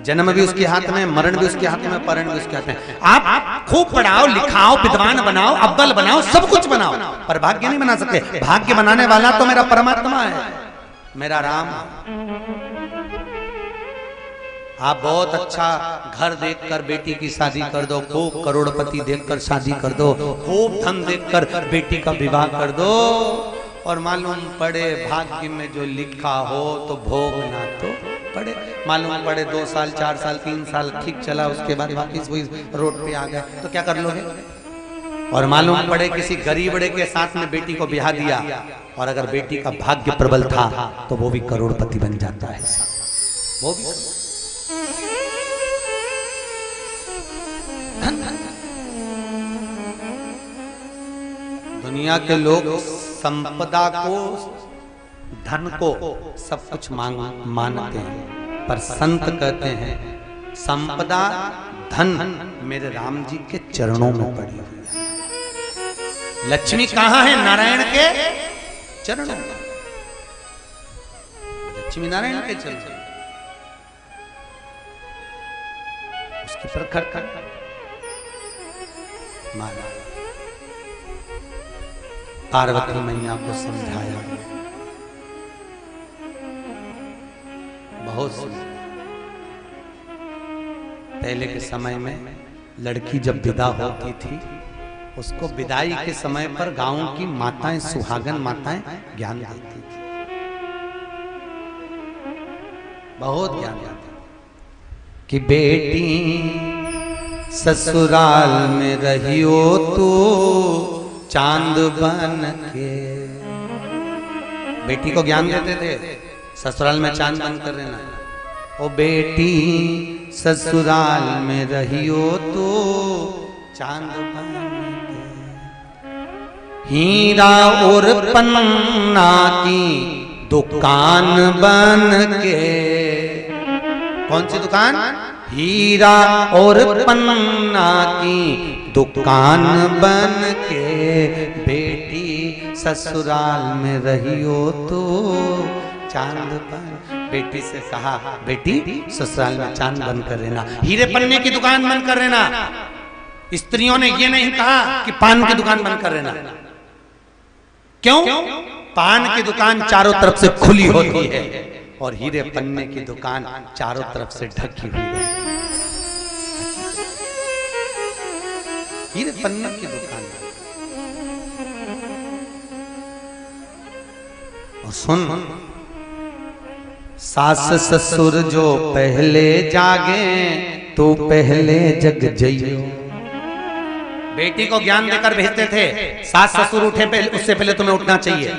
जन्म भी उसके हाथ में, मरण भी उसके हाथ में, परण भी उसके हाथ में। आप खूब पढ़ाओ, लिखाओ, विद्वान बनाओ, अव्वल बनाओ, सब कुछ बनाओ, पर भाग्य नहीं बना सकते। भाग्य बनाने वाला तो मेरा परमात्मा है, मेरा राम। आप बहुत अच्छा घर देखकर बेटी की शादी कर दो, खूब करोड़पति देखकर शादी कर दो, खूब धन देखकर बेटी का विवाह कर दो, और मालूम पड़े भाग्य में जो लिखा हो तो भोगना तो पड़े। मालूम पड़े 2 साल, 4 साल, 3 साल ठीक चला, उसके बाद वापिस वही रोड पे आ गए, तो क्या कर लोगे? और मालूम पड़े किसी गरीबड़े के साथ में बेटी को ब्याह दिया, और अगर बेटी का भाग्य प्रबल था तो वो भी करोड़पति बन जाता है, वो भी। दुनिया के लोग संपदा को, धन को सब कुछ मानते हैं, पर संत कहते हैं संपदा धन मेरे राम जी के चरणों में पड़ी हुई है। लक्ष्मी कहाँ है? नारायण के चरणों में। लक्ष्मी नारायण के चरणों में, उसकी प्रखर कर मारा। पार्वती मैया को समझाया, बहुत पहले के समय में लड़की जब विदा होती थी, उसको विदाई के समय पर गांव की माताएं, सुहागन माताएं ज्ञान देती थी, बहुत ज्ञान देती कि बेटी ससुराल में रहियो तो चांद बन के। बेटी को ज्ञान देते थे, ससुराल में चांद बन कर रहना। ओ बेटी ससुराल में रहियो तो चांद बन के, हीरा और पन्ना की दुकान बन के। कौन सी दुकान? हीरा और पन्ना की दुकान बन के, बेटी ससुराल में रहियो तो चांद बन। बेटी से कहा, बेटी ससुराल में चांद बन कर रहना, हीरे पन्ने की दुकान बन कर रहना। स्त्रियों ने ये नहीं कहा कि पान की दुकान बन कर रहना। क्यों? पान की दुकान चारों तरफ से खुली होती है, और हीरे पन्ने की दुकान चारों तरफ से ढकी हुई है। हीरे पन्ने की दुकान। और सुन, सास ससुर जो पहले जागे तो पहले जग जइयो। बेटी को ज्ञान देकर भेजते थे, सास ससुर उठे पहले, उससे पहले तुम्हें उठना चाहिए।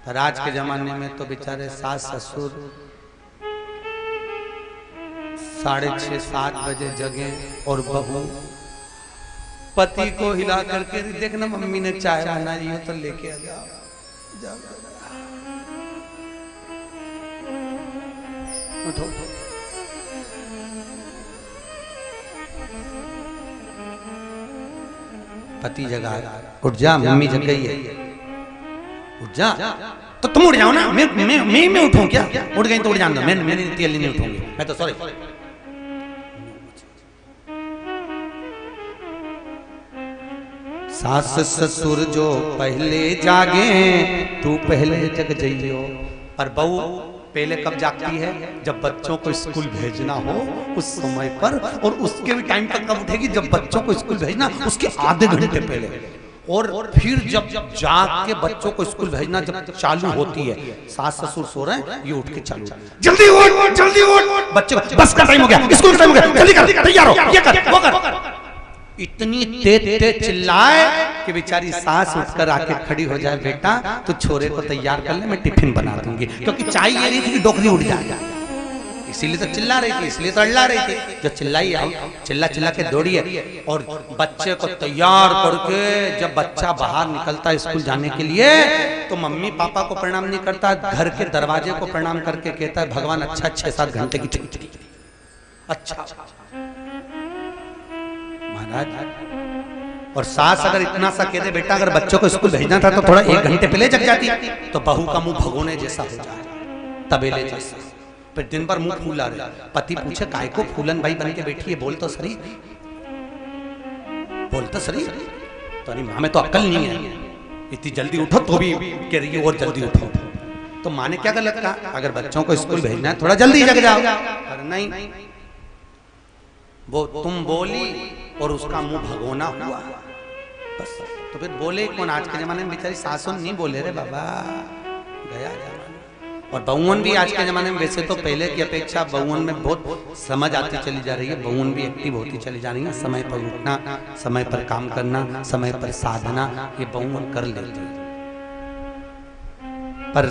पर आज के जमाने में तो बेचारे सास ससुर 6:30-7 बजे जगे और बहू पति को हिला करके, देखना मम्मी ने चाय बनाई है तो लेके आ जाओ, उठो। पति जगा, उठ जा, मम्मी जग गई है, उठ जा। तो तुम उठ जाओ ना, मैं उठूं क्या? उठ गई तो उठ जाना, मैं नहीं उठूंगी, मैं तो सॉरी। सास ससुर जो पहले जागे, तू पहले जग जइयो। पर बहू पहले कब जागती है? जब बच्चों को स्कूल भेजना हो उस समय पर, और उसके भी टाइम तक कब उठेगी? जब बच्चों को स्कूल भेजना उसके आधे घंटे पहले, और फिर जब जाग के बच्चों को स्कूल भेजना जब चालू होती है, सास ससुर सो रहे हैं, ये उठ के चालू, जल्दी उठ, जल्दी उठ, बच्चे बस का टाइम हो गया, स्कूल का टाइम हो गया, जल्दी कर, तैयार हो, ये कर, वो कर। इतनी तेज चिल्लाए कि बेचारी सास उठकर आके खड़ी हो जाए, बेटा तो छोरे को तैयार कर ले, मैं टिफिन बना दूंगी। क्योंकि चाय ये रही थी कि डोकरी उठ जाए, इसीलिए तो चिल्ला रही थी, इसलिए तो अल्ला रही थी। जो चिल्लाई आओ, चिल्ला के दौड़ी है, और बच्चे को तैयार करके जब बच्चा बाहर निकलता है स्कूल जाने के लिए, तो मम्मी पापा को प्रणाम नहीं करता, घर के दरवाजे को प्रणाम करके कहता है, भगवान अच्छा 6-7 घंटे की छुट्टी। अच्छा महाराज, और सास अगर इतना सा कह दे, बेटा अगर बच्चों को स्कूल भेजना था तो थोड़ा 1 घंटे पहले जग जाती, तो बहू का मुंह भगोने जैसा हो जाए, तबेले जैसा। फिर दिन भर मुंह फूला रहे। पति पूछे, काय को फूलन भाई बन के बैठी है, बोल तो सही, बोल तो सही। तो अरे माँ में तो अक्ल नहीं है, इतनी जल्दी उठो तो भी कह रही है और जल्दी उठो। तो माँ ने क्या गलत कहा? अगर बच्चों को स्कूल भेजना है थोड़ा जल्दी जग जाओ। पर नहीं, वो तुम बोली और उसका मुंह भगोना हुआ बस। तो फिर बोले कौन? आज के जमाने में बेचारी सासुन नहीं बोले रे बाबा, गया जमाना। और बहुवन भी आज के जमाने में, वैसे तो पहले की अपेक्षा बहुवन में बहुत समझ आती चली जा रही है, बहुवन भी एक्टिव होती चली जा रही है। समय पर उठना, समय पर काम करना, समय पर साधना, ये बहुवन कर लेती है। पर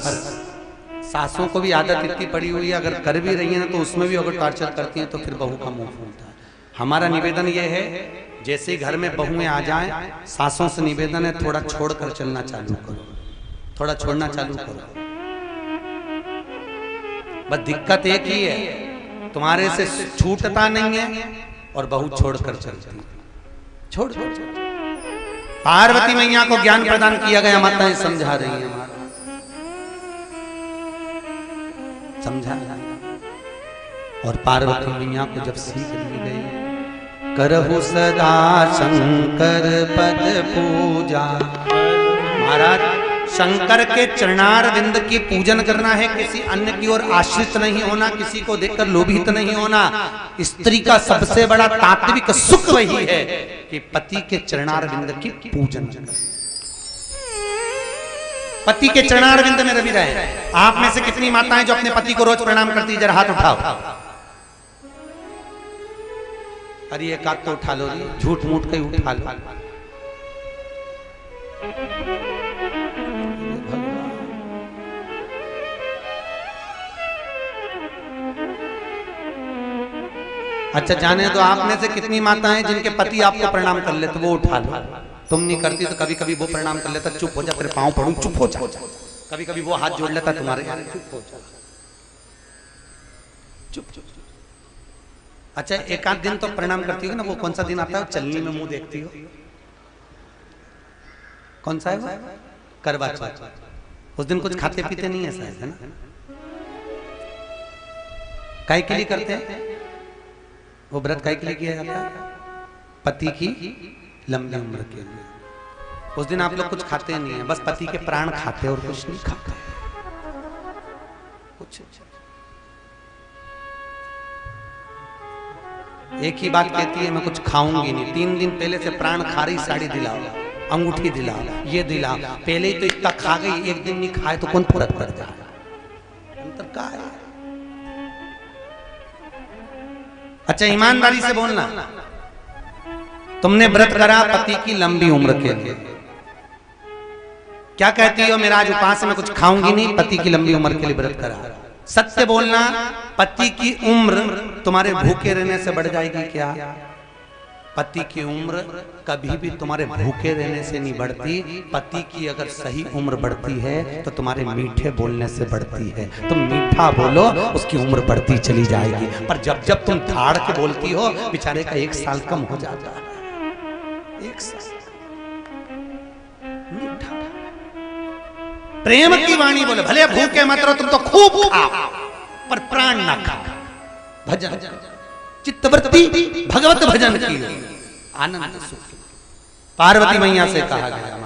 सासों को भी आदत इतनी पड़ी हुई है, अगर कर भी रही है ना तो उसमें भी अगर टॉर्चर करती है तो फिर बहू का मुंह फूलता है। हमारा निवेदन ये है, जैसे ही घर में बहुएं आ जाएं, सासों से निवेदन है थोड़ा छोड़कर चलना चालू करो, थोड़ा छोड़ना चालू करो। बस दिक्कत एक ही है, तुम्हारे से छूटता नहीं है और बहू छोड़कर चलती है। छोड़ पार्वती मैया को ज्ञान प्रदान किया गया, माताएं समझा रही हैं, समझा। और पार्वती मैया को जब सीख दी गई, करहु सदा शंकर पद पूजा। महाराज, शंकर के चरणार विंद की पूजन करना है, किसी अन्य की ओर आश्रित नहीं होना, किसी को देखकर लोभित नहीं होना। स्त्री का सबसे बड़ा तात्विक सुख वही है कि पति के चरणार विंद की पूजन करना। पति के चरणार विंद में रवि रहे। आप में से कितनी माताएं जो अपने पति को रोज प्रणाम करती, जरा हाथ उठाओ। अरे एक हाथ तो उठा लो जी, झूठ मूठ के उठा लो। अच्छा, जाने तो आप में से कितनी माताएं जिनके पति आपको प्रणाम कर ले तो वो उठा लो। तुम नहीं करती तो कभी कभी वो प्रणाम कर लेता, चुप हो जा, तेरे पांव पड़ूं, चुप हो जा। कभी कभी वो हाथ जोड़ लेता तुम्हारे, चुप हो जा, चुप चुप। अच्छा, एक आध दिन तो प्रणाम करती हो ना, वो कौन सा दिन आता है? चलनी में मुंह देखती हो, कौन सा है वो? करवा चौथ। उस दिन कुछ खाते पीते नहीं है शायद, है ना? काहे के लिए करते हैं वो व्रत? काहे के लिए किया जाता है? पति की लंबी उम्र के लिए। उस दिन आप लोग कुछ खाते नहीं है, बस पति के प्राण खाते और कुछ नहीं खाते कुछ। एक ही बात कहती है, मैं कुछ खाऊंगी नहीं। 3 दिन पहले से प्राण खा रही, साड़ी दिलाओ, अंगूठी दिलाओ, ये दिलाओ। पहले ही तो इतना खा गई, एक दिन नहीं खाए तो कौन फर्क पड़ जाए? अंतर का है? अच्छा, ईमानदारी से बोलना, तुमने व्रत करा पति की लंबी उम्र के लिए। क्या कहती हो, मेरा आज उपास में कुछ खाऊंगी नहीं, पति की लंबी उम्र के लिए व्रत करा। सत्य बोलना, पति की उम्र तुम्हारे भूखे रहने से बढ़ जाएगी क्या? पति की उम्र कभी भी तुम्हारे भूखे रहने से नहीं बढ़ती। पति की अगर सही उम्र बढ़ती है तो तुम्हारे मीठे बोलने से बढ़ती है। तुम मीठा बोलो, उसकी उम्र बढ़ती चली जाएगी। पर जब जब तुम धाड़ के बोलती हो, बेचारे का 1 साल कम हो जाता है। 1 साल मीठा प्रेम की वाणी बोले, भले भूखे मत रहो, तुम तो खूब खाओ पर प्राण ना खाओ। भजन चित्तवृत्ति भगवत भजन की आनंद सुख। पार्वती मैया से कहा गया,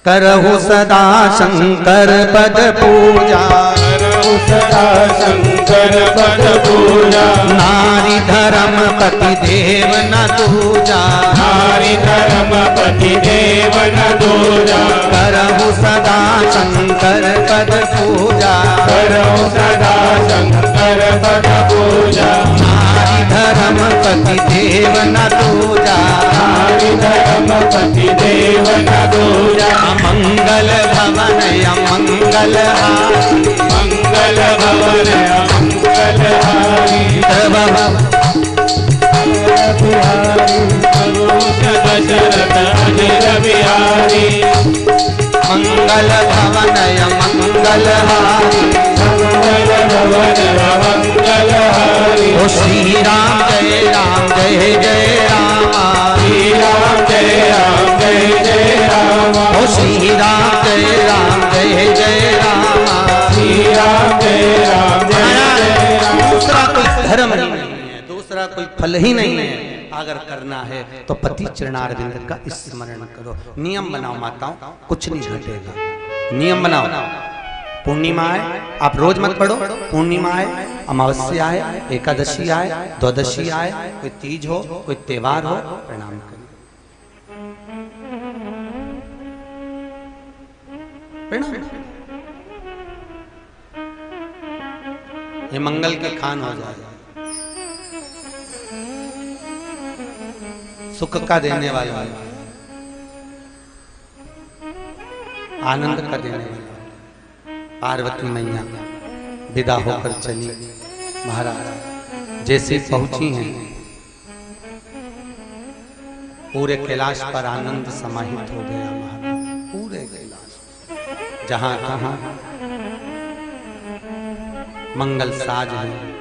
करहु सदा शंकर पद पूजा, करहु सदा शंकर पद पूजा। नारी धर्म पति देव न दूजा, नारी धर्म पति देव न दूजा। करहु सदा शंकर पद पूजा, करहु सदा शंकर पद पूजा। नारी धर्म पति देव न दूजा, नारी धर्म पति देव न दूजा। मंगल भवन अमंगल हारी, मंगल भवन अमंगल हारी। दशरथ अनिल बिहारी, मंगल भवन अमंगल हारी, मंगल भवन अमंगल हारी। ओ श्री राम जय राम जय जय राम, श्री राम जय राम जय जय राम। ओ श्री राम जय राम जय जय राम, श्री राम जय राम जय राम। दूसरा कोई धर्म नहीं है, दूसरा कोई फल ही नहीं है। अगर करना है तो पति चरणारविंद का स्मरण करो। नियम बनाओ माताओं, कुछ नहीं घटेगा। नियम बनाओ। पूर्णिमा आए आप रोज मत पढ़ो, पूर्णिमा आए, अमावस्या आए, एकादशी आए, द्वादशी आए, कोई तीज हो, कोई त्योहार हो, प्रणाम करो, प्रणाम। ये मंगल के खान हो जाए, सुख का देने वाला, आनंद का देने वाला। पार्वती मैया विदा होकर चली। महाराज जैसे पहुंची हैं, पूरे कैलाश पर आनंद समाहित हो गया। महाराज पूरे कैलाश जहां कहां मंगल साज है,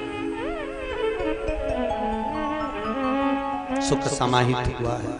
सुख समाहित हुआ है।